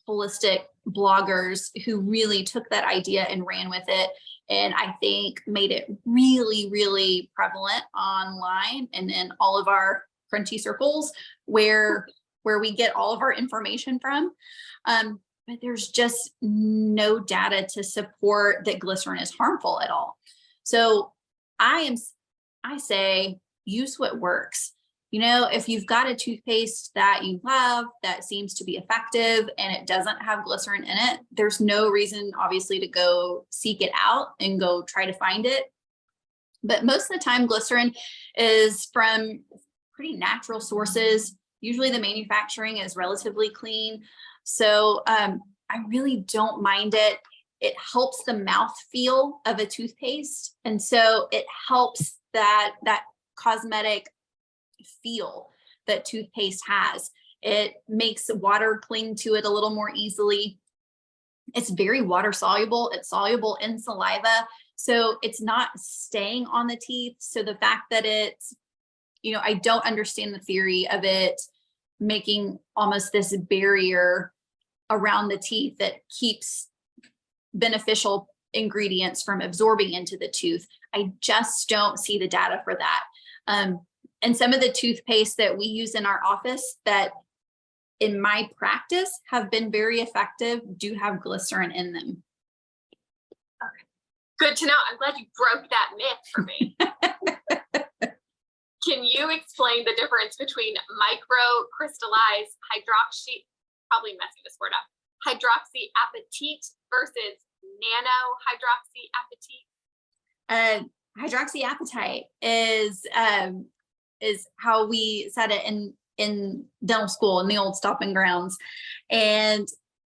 holistic bloggers who really took that idea and ran with it. And I think made it really, really prevalent online and in all of our crunchy circles where we get all of our information from. But there's just no data to support that glycerin is harmful at all. So I say use what works. You know, if you've got a toothpaste that you love that seems to be effective and it doesn't have glycerin in it, there's no reason obviously to go seek it out and go try to find it. But most of the time glycerin is from pretty natural sources. Usually the manufacturing is relatively clean. So I really don't mind it. It helps the mouth feel of a toothpaste. And so it helps that cosmetic feel that toothpaste has. It makes water cling to it a little more easily. It's very water soluble. It's soluble in saliva. So it's not staying on the teeth. So the fact that it's, you know, I don't understand the theory of it making almost this barrier around the teeth that keeps beneficial ingredients from absorbing into the tooth. I just don't see the data for that. And some of the toothpaste that we use in our office that in my practice have been very effective do have glycerin in them. Okay. Good to know. I'm glad you broke that myth for me. Can you explain the difference between microcrystallized probably messing this word up, hydroxyapatite versus nano Hydroxyapatite is how we said it in dental school in the old stomping grounds. And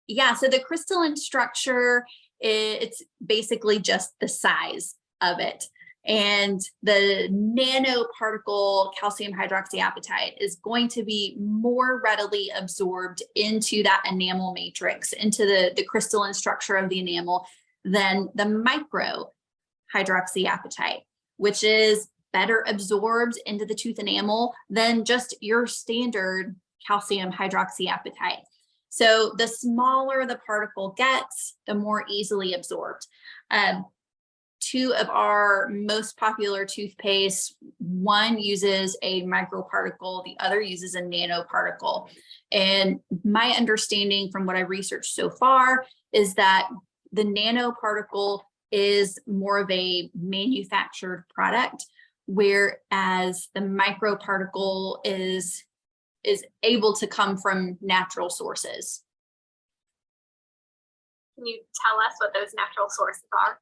yeah, so the crystalline structure, it's basically just the size of it. And the nanoparticle calcium hydroxyapatite is going to be more readily absorbed into that enamel matrix, into the crystalline structure of the enamel than the micro hydroxyapatite, which is better absorbed into the tooth enamel than just your standard calcium hydroxyapatite. So the smaller the particle gets, the more easily absorbed. Two of our most popular toothpaste, one uses a microparticle, the other uses a nanoparticle. And my understanding from what I've researched so far is that the nanoparticle is more of a manufactured product, whereas the microparticle is able to come from natural sources. Can you tell us what those natural sources are?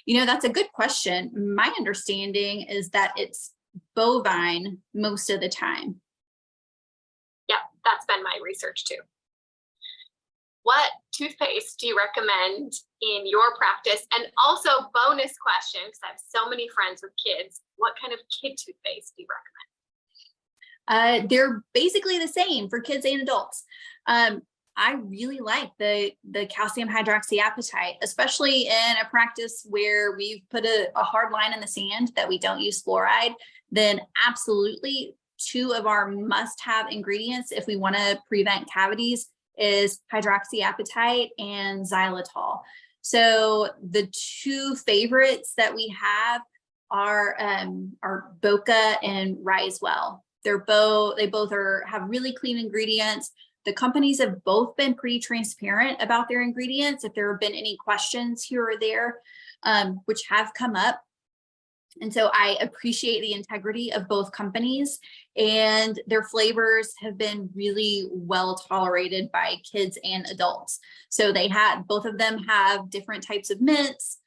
You know, that's a good question. My understanding is that it's bovine most of the time. Yep, that's been my research too. What toothpaste do you recommend in your practice? And also bonus question, because I have so many friends with kids, what kind of kid toothpaste do you recommend? They're basically the same for kids and adults. I really like the calcium hydroxyapatite, especially in a practice where we've put a hard line in the sand that we don't use fluoride. Then absolutely, two of our must-have ingredients if we want to prevent cavities is hydroxyapatite and xylitol. So the two favorites that we have are Boca and Risewell. They both have really clean ingredients. The companies have both been pretty transparent about their ingredients. If there have been any questions here or there, which have come up. And so I appreciate the integrity of both companies, and their flavors have been really well tolerated by kids and adults. So both of them have different types of mints.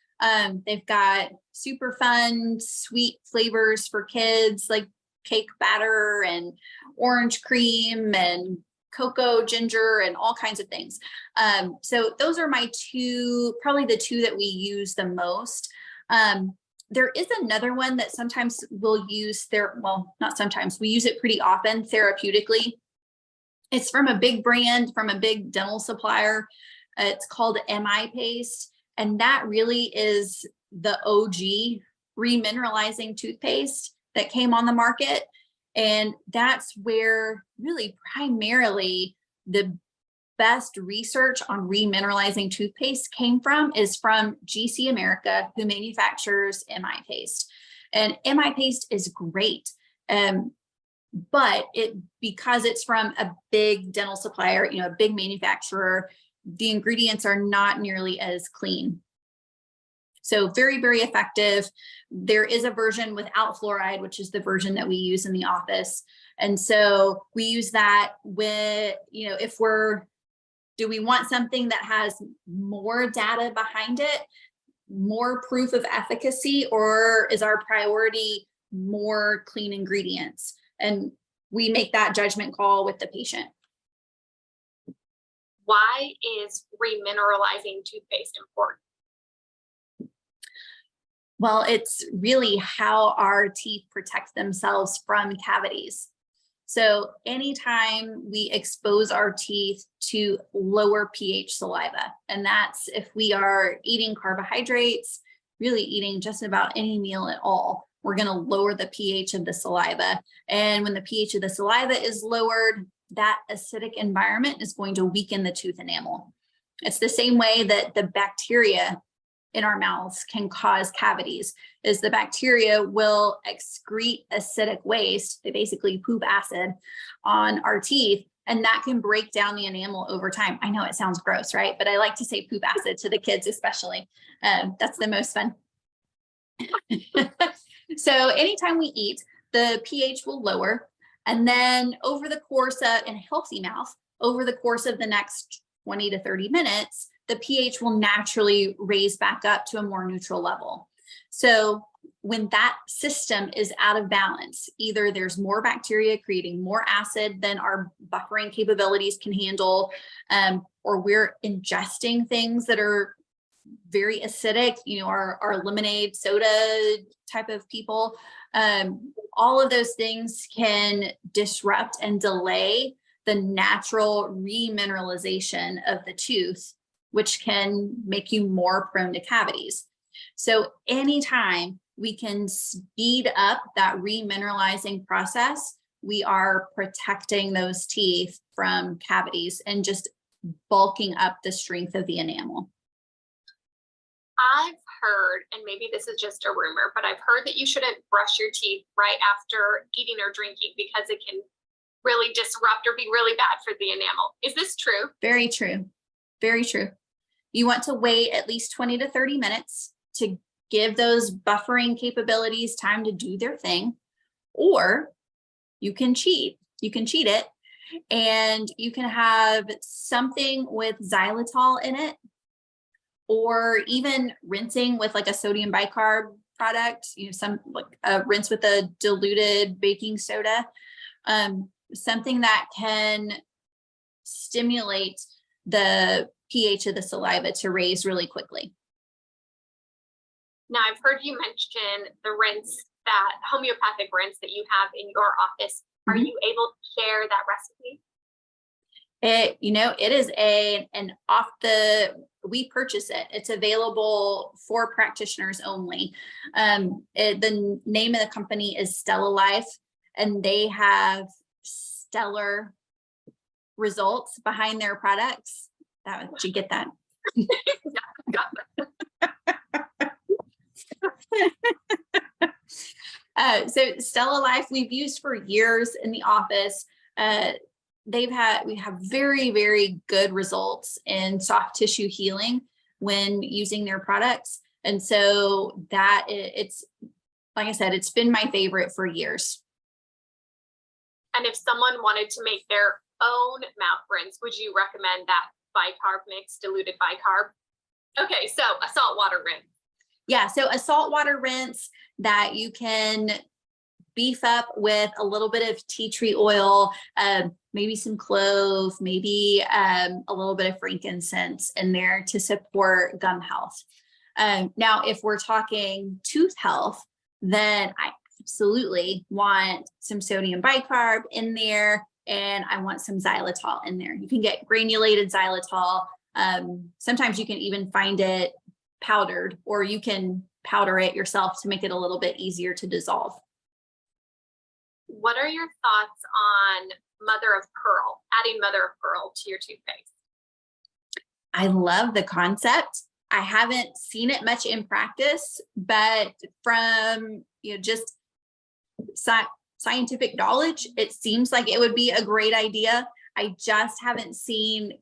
They've got super fun, sweet flavors for kids like cake batter and orange cream and cocoa, ginger, and all kinds of things. So those are my probably the two that we use the most. There is another one that sometimes we'll use not sometimes, we use it pretty often therapeutically. It's from a big brand, from a big dental supplier. It's called MI paste. And that really is the OG remineralizing toothpaste that came on the market. And that's where really primarily the best research on remineralizing toothpaste came from, is from GC America, who manufactures MI paste. And MI paste is great. But because it's from a big dental supplier, a big manufacturer, the ingredients are not nearly as clean. So very, very effective. There is a version without fluoride, which is the version that we use in the office. And so we use that with, if do we want something that has more data behind it, more proof of efficacy, or is our priority more clean ingredients? And we make that judgment call with the patient. Why is remineralizing toothpaste important? Well, it's really how our teeth protect themselves from cavities. So anytime we expose our teeth to lower pH saliva, and that's if we are eating carbohydrates, really eating just about any meal at all, we're going to lower the pH of the saliva. And when the pH of the saliva is lowered, that acidic environment is going to weaken the tooth enamel. It's the same way that the bacteria in our mouths can cause cavities, is the bacteria will excrete acidic waste. They basically poop acid on our teeth, and that can break down the enamel over time. I know it sounds gross, right? But I like to say poop acid to the kids, especially. That's the most fun. So anytime we eat, the pH will lower. And then over the course of, in a healthy mouth, over the course of the next 20 to 30 minutes, the pH will naturally raise back up to a more neutral level. So when that system is out of balance, either there's more bacteria creating more acid than our buffering capabilities can handle, or we're ingesting things that are very acidic, our lemonade soda type of people, all of those things can disrupt and delay the natural remineralization of the tooth, which can make you more prone to cavities. So anytime we can speed up that remineralizing process, we are protecting those teeth from cavities and just bulking up the strength of the enamel. I've heard, and maybe this is just a rumor, but I've heard that you shouldn't brush your teeth right after eating or drinking because it can really disrupt or be really bad for the enamel. Is this true? Very true. Very true. You want to wait at least 20 to 30 minutes to give those buffering capabilities time to do their thing, or you can cheat. You can cheat it, and you can have something with xylitol in it, or even rinsing with like a sodium bicarb product, some like a rinse with a diluted baking soda, something that can stimulate the pH of the saliva to raise really quickly. Now, I've heard you mention the rinse, that homeopathic rinse that you have in your office. Are you able to share that recipe? It is we purchase it. It's available for practitioners only. The name of the company is Stella Life, and they have stellar results behind their products. Did you get that? Yeah, got that. So Stella Life, we've used for years in the office. We have very, very good results in soft tissue healing when using their products. And so it's, like I said, it's been my favorite for years. And if someone wanted to make their own mouth rinse, would you recommend that bicarb mix, diluted bicarb? Okay, so a saltwater rinse. Yeah, so a saltwater rinse that you can beef up with a little bit of tea tree oil, maybe some clove, maybe a little bit of frankincense in there to support gum health. Now, if we're talking tooth health, then I absolutely want some sodium bicarb in there, and I want some xylitol in there. You can get granulated xylitol. Sometimes you can even find it powdered, or you can powder it yourself to make it a little bit easier to dissolve. What are your thoughts on mother of pearl, adding mother of pearl to your toothpaste? I love the concept. I haven't seen it much in practice, but from just scientific knowledge, it seems like it would be a great idea. I just haven't seen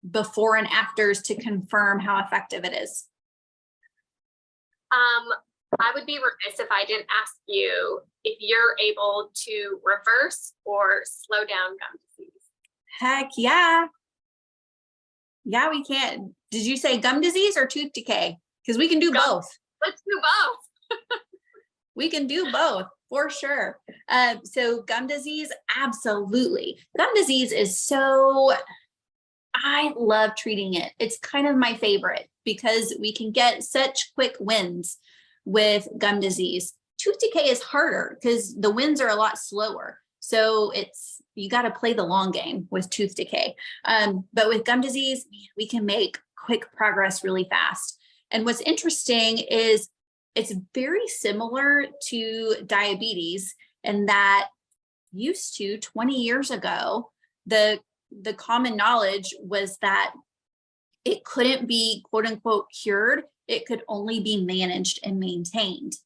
before and afters to confirm how effective it is. I would be remiss if I didn't ask you if you're able to reverse or slow down gum disease. Heck yeah. Yeah, we can. Did you say gum disease or tooth decay? Because we can do both. Let's do both. We can do both for sure. So gum disease, absolutely. Gum disease is so, I love treating it. It's kind of my favorite because we can get such quick wins with gum disease. Tooth decay is harder because the wins are a lot slower. So you got to play the long game with tooth decay. But with gum disease, we can make quick progress really fast. And what's interesting is it's very similar to diabetes in that used to 20 years ago, the common knowledge was that it couldn't be quote unquote cured. It could only be managed and maintained.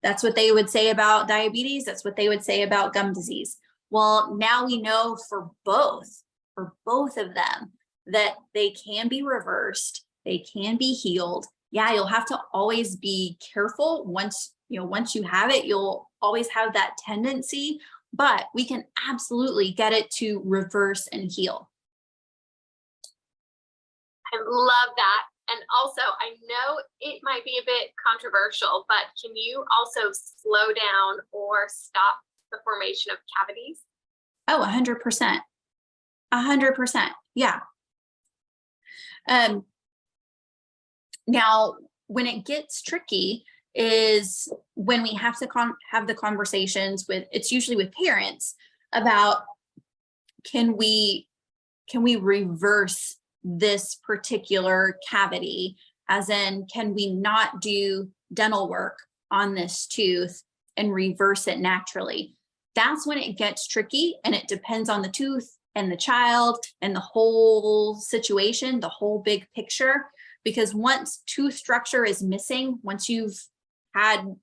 That's what they would say about diabetes. That's what they would say about gum disease. Well, now we know for both of them, that they can be reversed, they can be healed. Yeah, you'll have to always be careful. Once you have it, you'll always have that tendency, but we can absolutely get it to reverse and heal. I love that. And also, I know it might be a bit controversial, but can you also slow down or stop the formation of cavities? Oh, 100%. 100%. Yeah. Now, when it gets tricky is when we have to have the conversations with, it's usually with parents about, can we reverse this particular cavity? As in, can we not do dental work on this tooth and reverse it naturally? That's when it gets tricky, and it depends on the tooth and the child and the whole situation, the whole big picture. Because once tooth structure is missing, once you've had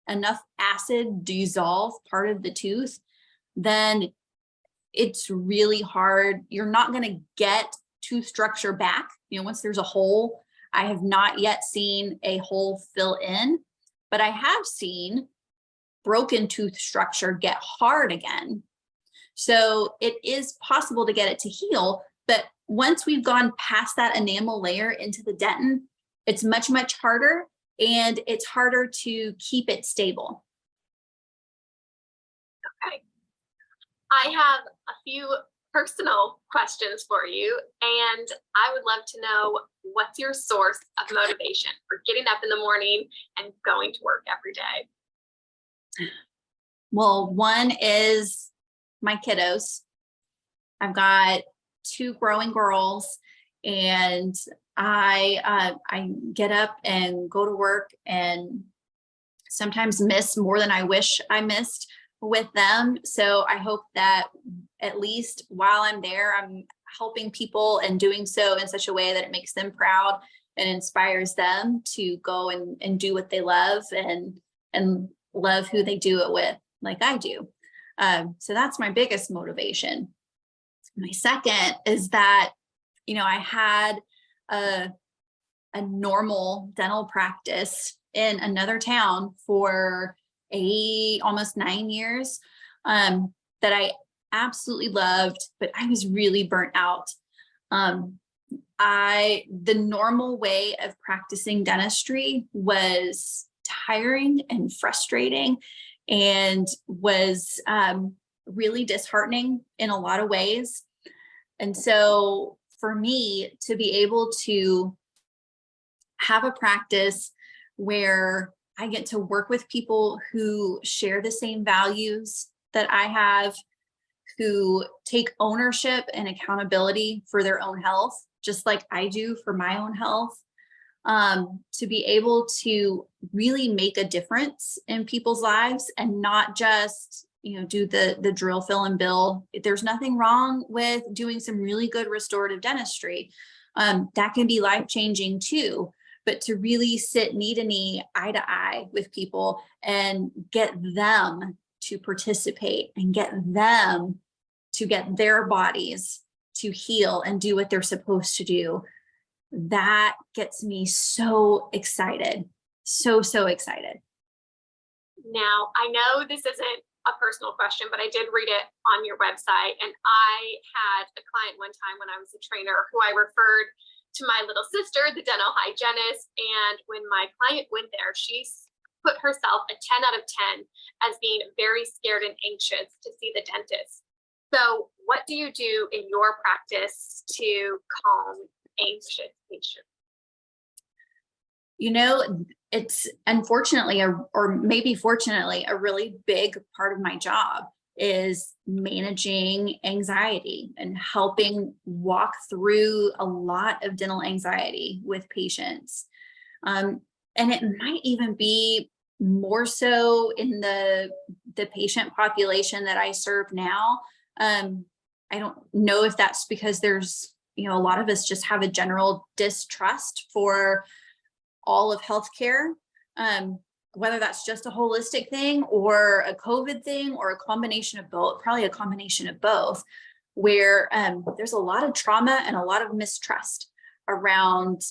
enough acid dissolve part of the tooth, then it's really hard. You're not going to get tooth structure back. Once there's a hole, I have not yet seen a hole fill in, but I have seen broken tooth structure get hard again. So it is possible to get it to heal, but once we've gone past that enamel layer into the dentin, it's much, much harder, and it's harder to keep it stable. Okay. I have a few personal questions for you, and I would love to know, what's your source of motivation for getting up in the morning and going to work every day? Well, one is my kiddos. I've got 2 growing girls, and I get up and go to work and sometimes miss more than I wish I missed with them. So I hope that at least while I'm there, I'm helping people and doing so in such a way that it makes them proud and inspires them to go and do what they love and love who they do it with, like I do. So that's my biggest motivation. My second is that, I had a normal dental practice in another town for almost 9 years, that I absolutely loved, but I was really burnt out. The normal way of practicing dentistry was tiring and frustrating, and was really disheartening in a lot of ways. And so for me to be able to have a practice where I get to work with people who share the same values that I have, who take ownership and accountability for their own health, just like I do for my own health, to be able to really make a difference in people's lives and not just, do the drill, fill, and bill. There's nothing wrong with doing some really good restorative dentistry. That can be life-changing too. But to really sit knee to knee, eye to eye with people and get them to participate and get them to get their bodies to heal and do what they're supposed to do, that gets me so excited. So, so excited. Now, I know this isn't a personal question, but I did read it on your website. And I had a client one time when I was a trainer who I referred to my little sister, the dental hygienist. And when my client went there, she put herself a 10 out of 10 as being very scared and anxious to see the dentist. So what do you do in your practice to calm anxious patients? You know, it's unfortunately, or maybe fortunately, a really big part of my job is managing anxiety and helping walk through a lot of dental anxiety with patients. And it might even be more so in the patient population that I serve now. I don't know if that's because there's, a lot of us just have a general distrust for all of healthcare, whether that's just a holistic thing or a COVID thing or a combination of both, probably a combination of both, where there's a lot of trauma and a lot of mistrust around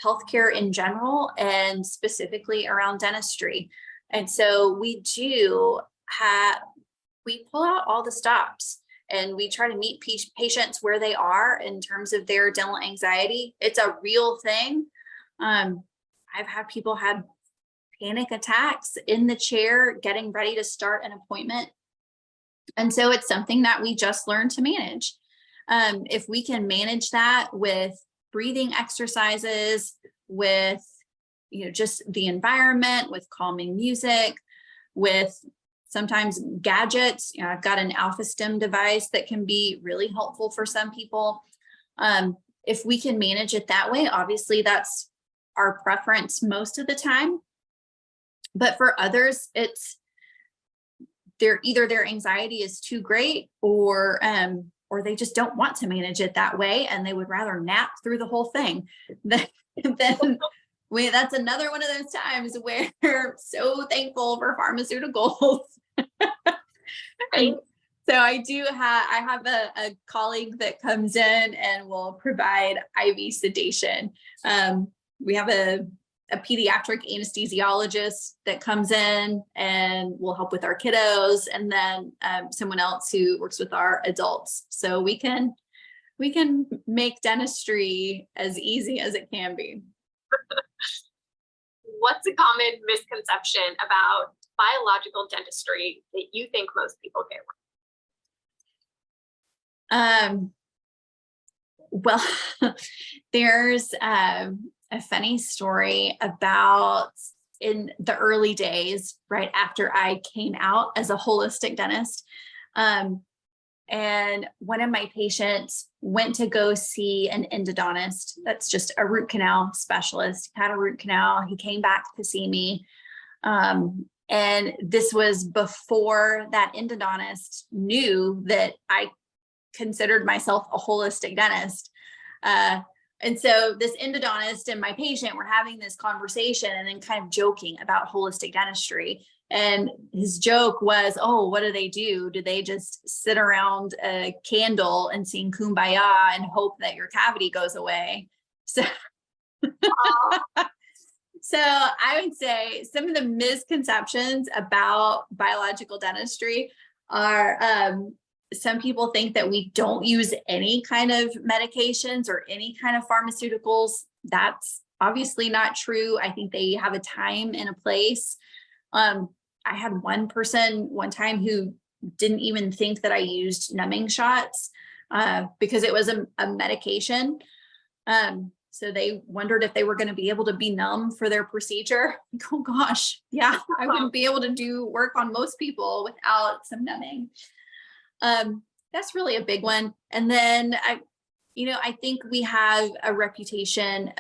healthcare in general and specifically around dentistry. And so we pull out all the stops and we try to meet patients where they are in terms of their dental anxiety. It's a real thing. I've had people have panic attacks in the chair, getting ready to start an appointment. And so it's something that we just learned to manage. If we can manage that with breathing exercises, with, just the environment, with calming music, with sometimes gadgets, I've got an alpha stim device that can be really helpful for some people. If we can manage it that way, obviously that's our preference most of the time. But for others, it's either their anxiety is too great or they just don't want to manage it that way and they would rather nap through the whole thing. Then that's another one of those times where we're so thankful for pharmaceuticals. Right. So I have a colleague that comes in and will provide IV sedation. We have a pediatric anesthesiologist that comes in and will help with our kiddos, and then someone else who works with our adults. So we can make dentistry as easy as it can be. What's a common misconception about biological dentistry that you think most people get wrong? Well, there's a funny story about in the early days, right after I came out as a holistic dentist. And one of my patients went to go see an endodontist. That's just a root canal specialist, had a root canal. He came back to see me. And this was before that endodontist knew that I considered myself a holistic dentist. And so this endodontist and my patient were having this conversation and then kind of joking about holistic dentistry. And his joke was, oh, what do? Do they just sit around a candle and sing Kumbaya and hope that your cavity goes away? So, so I would say some of the misconceptions about biological dentistry are, some people think that we don't use any kind of medications or any kind of pharmaceuticals. That's obviously not true. I think they have a time and a place. I had one person one time who didn't even think that I used numbing shots because it was a medication. So they wondered if they were going to be able to be numb for their procedure. Like, oh gosh, yeah, I wouldn't be able to do work on most people without some numbing. That's really a big one. And then I think we have a reputation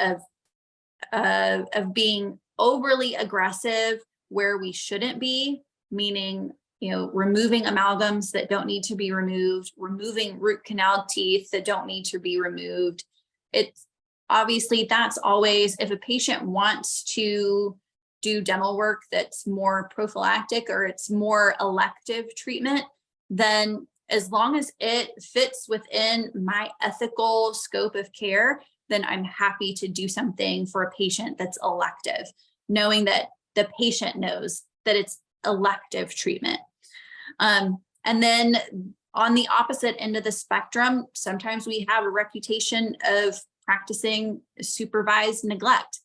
of being overly aggressive where we shouldn't be, meaning, removing amalgams that don't need to be removed, removing root canal teeth that don't need to be removed. It's obviously that's always, if a patient wants to do dental work that's more prophylactic or it's more elective treatment, then as long as it fits within my ethical scope of care, then I'm happy to do something for a patient that's elective. knowing that the patient knows that it's elective treatment. And then on the opposite end of the spectrum, sometimes we have a reputation of practicing supervised neglect.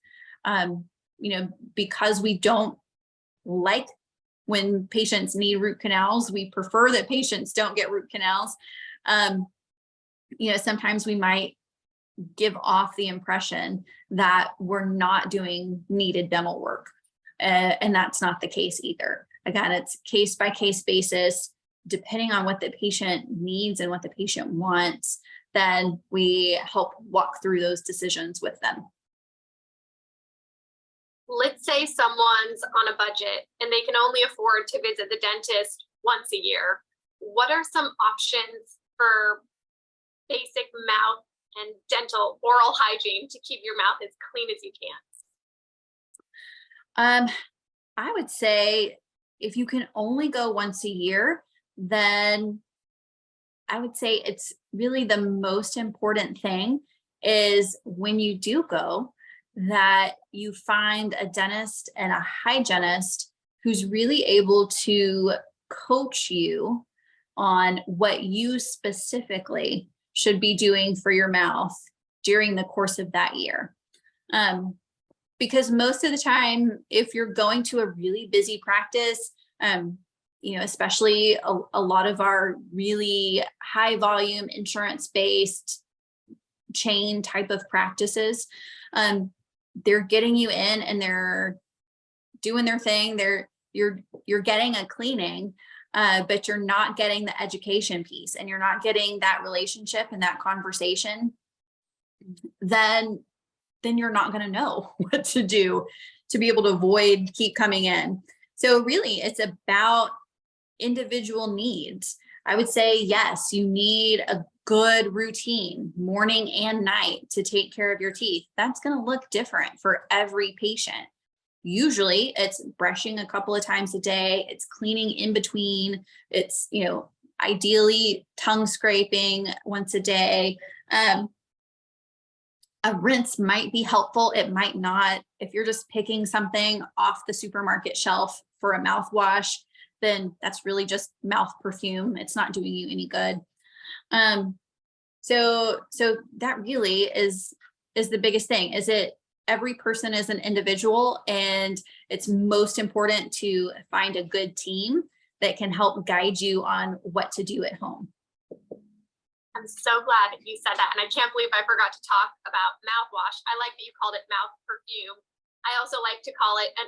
Because we don't like when patients need root canals, we prefer that patients don't get root canals. Sometimes we might give off the impression that we're not doing needed dental work. And that's not the case either. Again, it's case by case basis, depending on what the patient needs and what the patient wants, then we help walk through those decisions with them. Let's say someone's on a budget and they can only afford to visit the dentist once a year. What are some options for basic mouth and dental oral hygiene to keep your mouth as clean as you can? I would say if you can only go once a year, then I would say it's really the most important thing is when you do go, that you find a dentist and a hygienist who's really able to coach you on what you specifically should be doing for your mouth during the course of that year. Because most of the time, if you're going to a really busy practice, especially a lot of our really high volume insurance-based chain type of practices, they're getting you in and they're doing their thing. You're getting a cleaning, but you're not getting the education piece and you're not getting that relationship and that conversation. Then you're not going to know what to do to be able to avoid keep coming in. So really it's about individual needs. I would say, yes, you need a good routine morning and night to take care of your teeth. That's going to look different for every patient. Usually it's brushing a couple of times a day. It's cleaning in between. It's, ideally tongue scraping once a day. A rinse might be helpful. It might not. If you're just picking something off the supermarket shelf for a mouthwash, then that's really just mouth perfume. It's not doing you any good. So that really is the biggest thing. Is it every person is an individual, and it's most important to find a good team that can help guide you on what to do at home. I'm so glad you said that. And I can't believe I forgot to talk about mouthwash. I like that you called it mouth perfume. I also like to call it an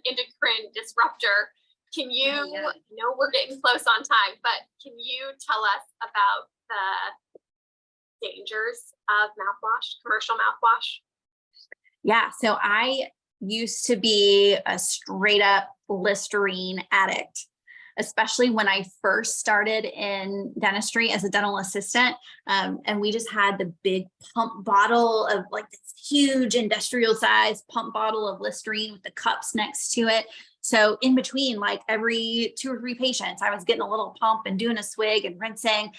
endocrine disruptor. Can you, I know we're getting close on time, but can you tell us about the dangers of mouthwash, commercial mouthwash? Yeah, so I used to be a straight up Listerine addict, especially when I first started in dentistry as a dental assistant. And we just had the big pump bottle of like this huge industrial size pump bottle of Listerine with the cups next to it. So in between, like every 2 or 3 patients, I was getting a little pump and doing a swig and rinsing.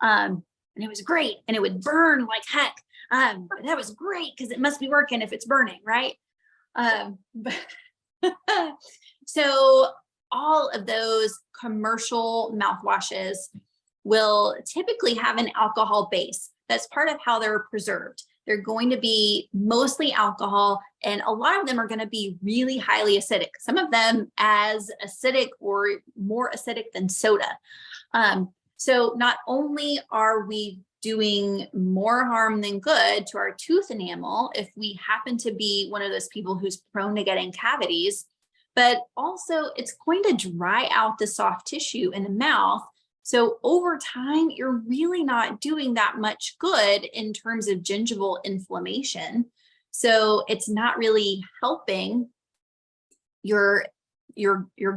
And it was great. And it would burn like heck. But that was great because it must be working if it's burning, right? So all of those commercial mouthwashes will typically have an alcohol base. That's part of how they're preserved. They're going to be mostly alcohol, and a lot of them are going to be really highly acidic. Some of them as acidic or more acidic than soda. So not only are we doing more harm than good to our tooth enamel if we happen to be one of those people who's prone to getting cavities, but also it's going to dry out the soft tissue in the mouth. So over time, you're really not doing that much good in terms of gingival inflammation. So it's not really helping your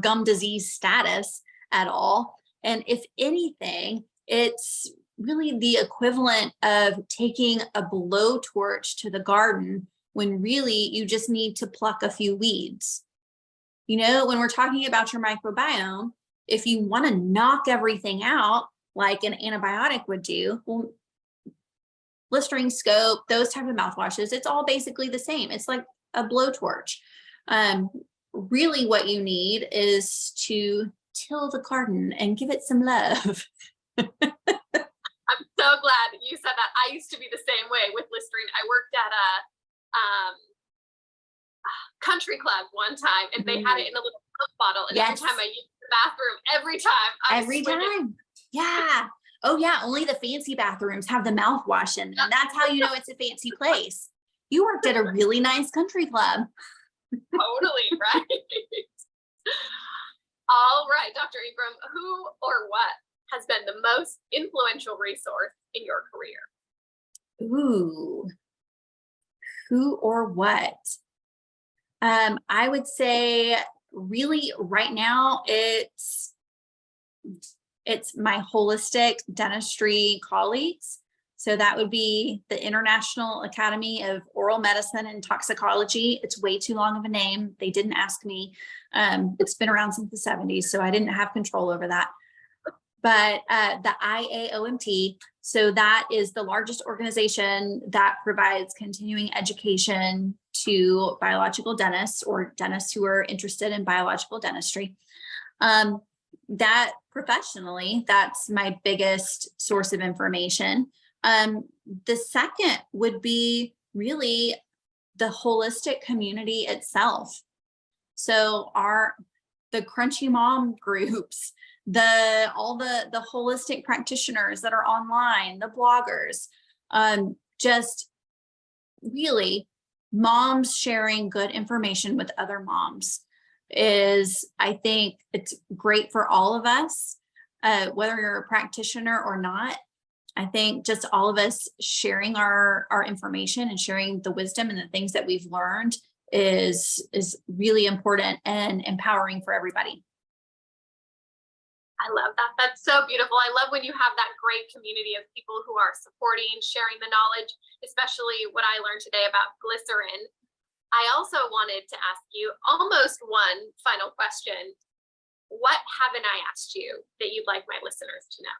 gum disease status at all. And if anything, it's really the equivalent of taking a blowtorch to the garden when really you just need to pluck a few weeds. When we're talking about your microbiome, if you want to knock everything out like an antibiotic would do, well, Listerine, Scope, those type of mouthwashes, it's all basically the same. It's like a blowtorch. Really what you need is to till the garden and give it some love. I'm so glad you said that. I used to be the same way with Listerine. I worked at a country club one time, and they had it in a little Coke bottle. And Yes. every time I used the bathroom, every time. Yeah. Oh yeah. Only the fancy bathrooms have the mouthwash in them. That's how you know it's a fancy place. You worked at a really nice country club. Totally, right? All right, Dr. Engram, who or what has been the most influential resource in your career? Ooh, who or what? I would say really right now it's my holistic dentistry colleagues. So that would be the International Academy of Oral Medicine and Toxicology. It's way too long of a name. They didn't ask me. It's been around since the 70s, so I didn't have control over that. But the IAOMT, so that is the largest organization that provides continuing education to biological dentists or dentists who are interested in biological dentistry. That professionally, that's my biggest source of information. The second would be really the holistic community itself. So the Crunchy Mom groups, all the holistic practitioners that are online, the bloggers, just really moms sharing good information with other moms is, I think it's great for all of us, whether you're a practitioner or not. I think just all of us sharing our information and sharing the wisdom and the things that we've learned is really important and empowering for everybody. I love that. That's so beautiful. I love when you have that great community of people who are supporting, sharing the knowledge, especially what I learned today about glycerin. I also wanted to ask you almost one final question. What haven't I asked you that you'd like my listeners to know?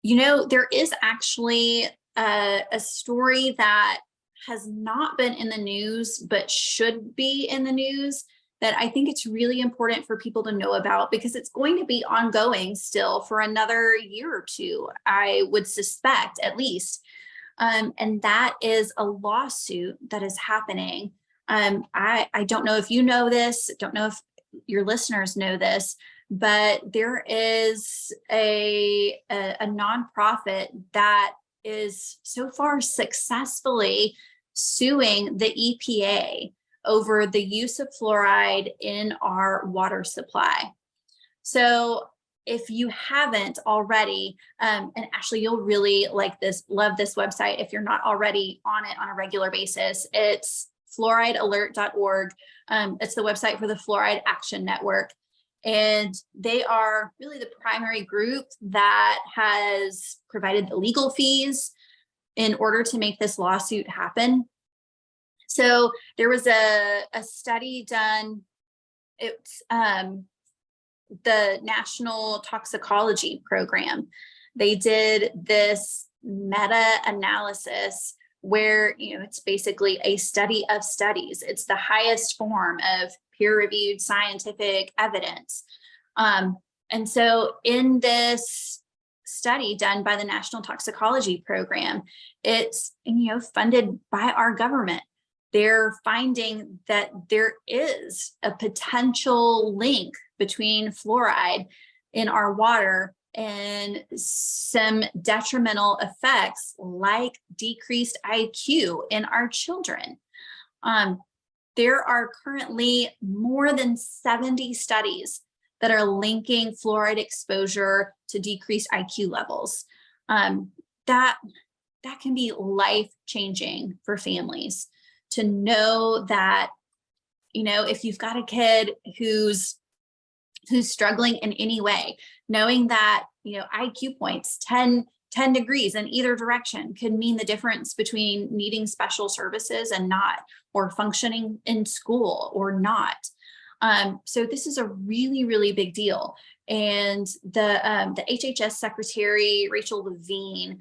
You know, there is actually a story that has not been in the news, but should be in the news, that I think it's really important for people to know about, because it's going to be ongoing still for another year or two, I would suspect, at least. And that is a lawsuit that is happening. I don't know if you know this, don't know if your listeners know this, but there is a nonprofit that is so far successfully suing the EPA over the use of fluoride in our water supply. So if you haven't already, and Ashley, you'll really like this, love this website if you're not already on it on a regular basis. It's fluoridealert.org. It's the website for the Fluoride Action Network. And they are really the primary group that has provided the legal fees in order to make this lawsuit happen. So there was a study done, it's the National Toxicology Program. They did this meta-analysis where, you know, it's basically a study of studies. It's the highest form of peer-reviewed scientific evidence. And so in this study done by the National Toxicology Program, it's, you know, funded by our government. They're finding that there is a potential link between fluoride in our water and some detrimental effects like decreased IQ in our children. There are currently more than 70 studies that are linking fluoride exposure to decreased IQ levels. That can be life-changing for families to know that, you know, if you've got a kid who's struggling in any way, knowing that, you know, IQ points 10 degrees in either direction could mean the difference between needing special services and not, or functioning in school or not. So this is a really, really big deal. And the HHS Secretary, Rachel Levine,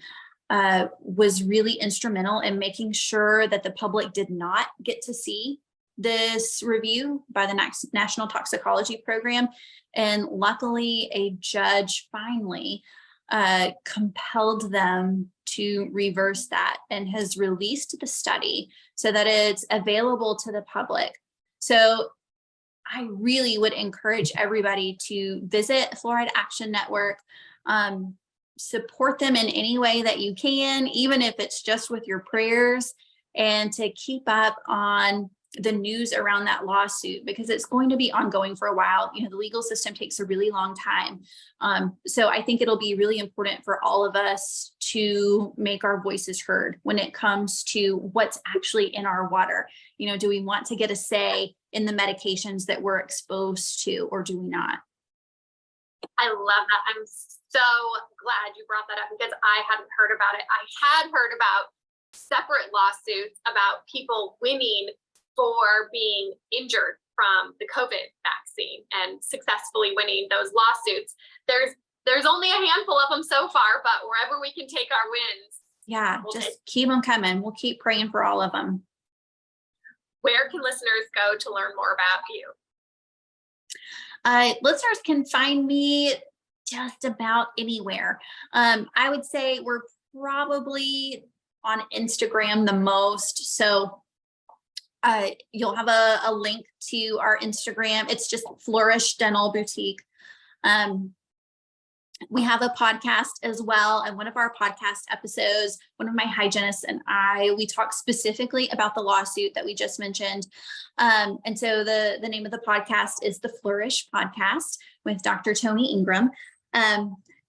was really instrumental in making sure that the public did not get to see this review by the National Toxicology Program. And luckily, a judge finally compelled them to reverse that and has released the study so that it's available to the public. So I really would encourage everybody to visit Fluoride Action Network, support them in any way that you can, even if it's just with your prayers, and to keep up on the news around that lawsuit, because it's going to be ongoing for a while. You know, the legal system takes a really long time. So I think it'll be really important for all of us to make our voices heard when it comes to what's actually in our water. You know, do we want to get a say in the medications that we're exposed to, or do we not? I love that. I'm so glad you brought that up, because I hadn't heard about it. I had heard about separate lawsuits about people winning for being injured from the COVID vaccine and successfully winning those lawsuits. There's only a handful of them so far, but wherever we can take our wins. Yeah, just keep them coming. We'll keep praying for all of them. Where can listeners go to learn more about you? Listeners can find me just about anywhere. I would say we're probably on Instagram the most. So you'll have a link to our Instagram. It's just Flourish Dental Boutique. We have a podcast as well. And one of our podcast episodes, one of my hygienists and we talk specifically about the lawsuit that we just mentioned. And so the name of the podcast is the Flourish Podcast with Dr. Toni Engram.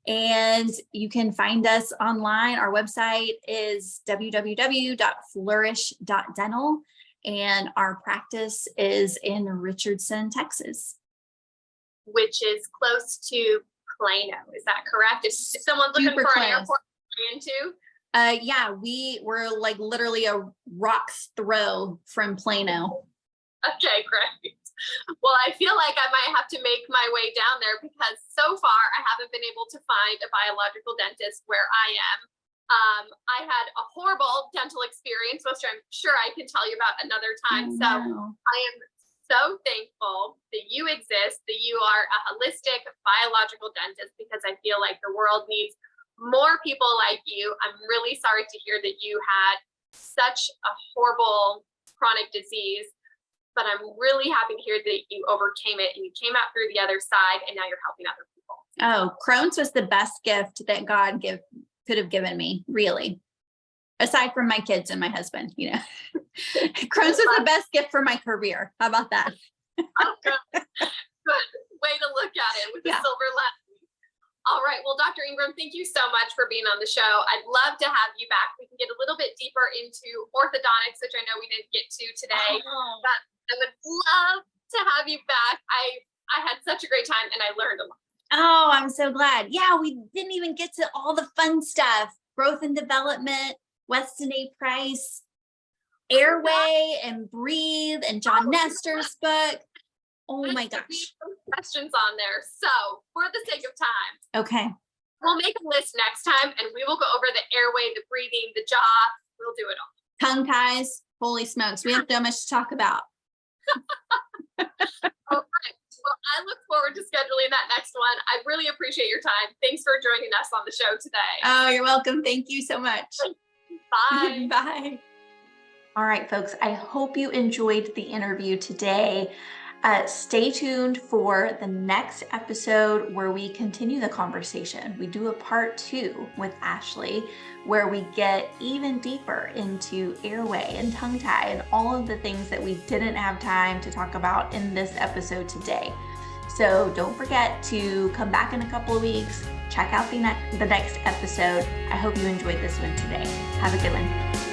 And you can find us online. Our website is www.flourish.dental. And our practice is in Richardson, Texas. Which is close to Plano. Is that correct? If someone's looking for an airport into? Yeah, we're like literally a rock's throw from Plano. Okay, great. Well, I feel like I might have to make my way down there, because so far I haven't been able to find a biological dentist where I am. I had a horrible dental experience, which I'm sure I can tell you about another time. So I am so thankful that you exist, that you are a holistic biological dentist, because I feel like the world needs more people like you. I'm really sorry to hear that you had such a horrible chronic disease, but I'm really happy to hear that you overcame it and you came out through the other side, and now you're helping other people. Oh, Crohn's was the best gift that God could have given me, really. Aside from my kids and my husband, you know. Crohn's was the best gift for my career. How about that? Oh, good. Good way to look at it with the silver lining. All right. Well, Dr. Engram, thank you so much for being on the show. I'd love to have you back. We can get a little bit deeper into orthodontics, which I know we didn't get to today. But I would love to have you back. I had such a great time and I learned a lot. Oh, I'm so glad. Yeah, we didn't even get to all the fun stuff. Growth and development, Weston A. Price, Airway and Breathe, and John Nestor's book. Oh my gosh. Questions on there. So for the sake of time. Okay. We'll make a list next time and we will go over the airway, the breathing, the jaw. We'll do it all. Tongue ties. Holy smokes. We have so much to talk about. Okay. Well, I look forward to scheduling that next one. I really appreciate your time. Thanks for joining us on the show today. Oh, you're welcome. Thank you so much. Bye. Bye. All right, folks, I hope you enjoyed the interview today. Stay tuned for the next episode where we continue the conversation. We do a part 2 with Ashley where we get even deeper into airway and tongue tie and all of the things that we didn't have time to talk about in this episode today. So don't forget to come back in a couple of weeks, check out the next episode. I hope you enjoyed this one today. Have a good one.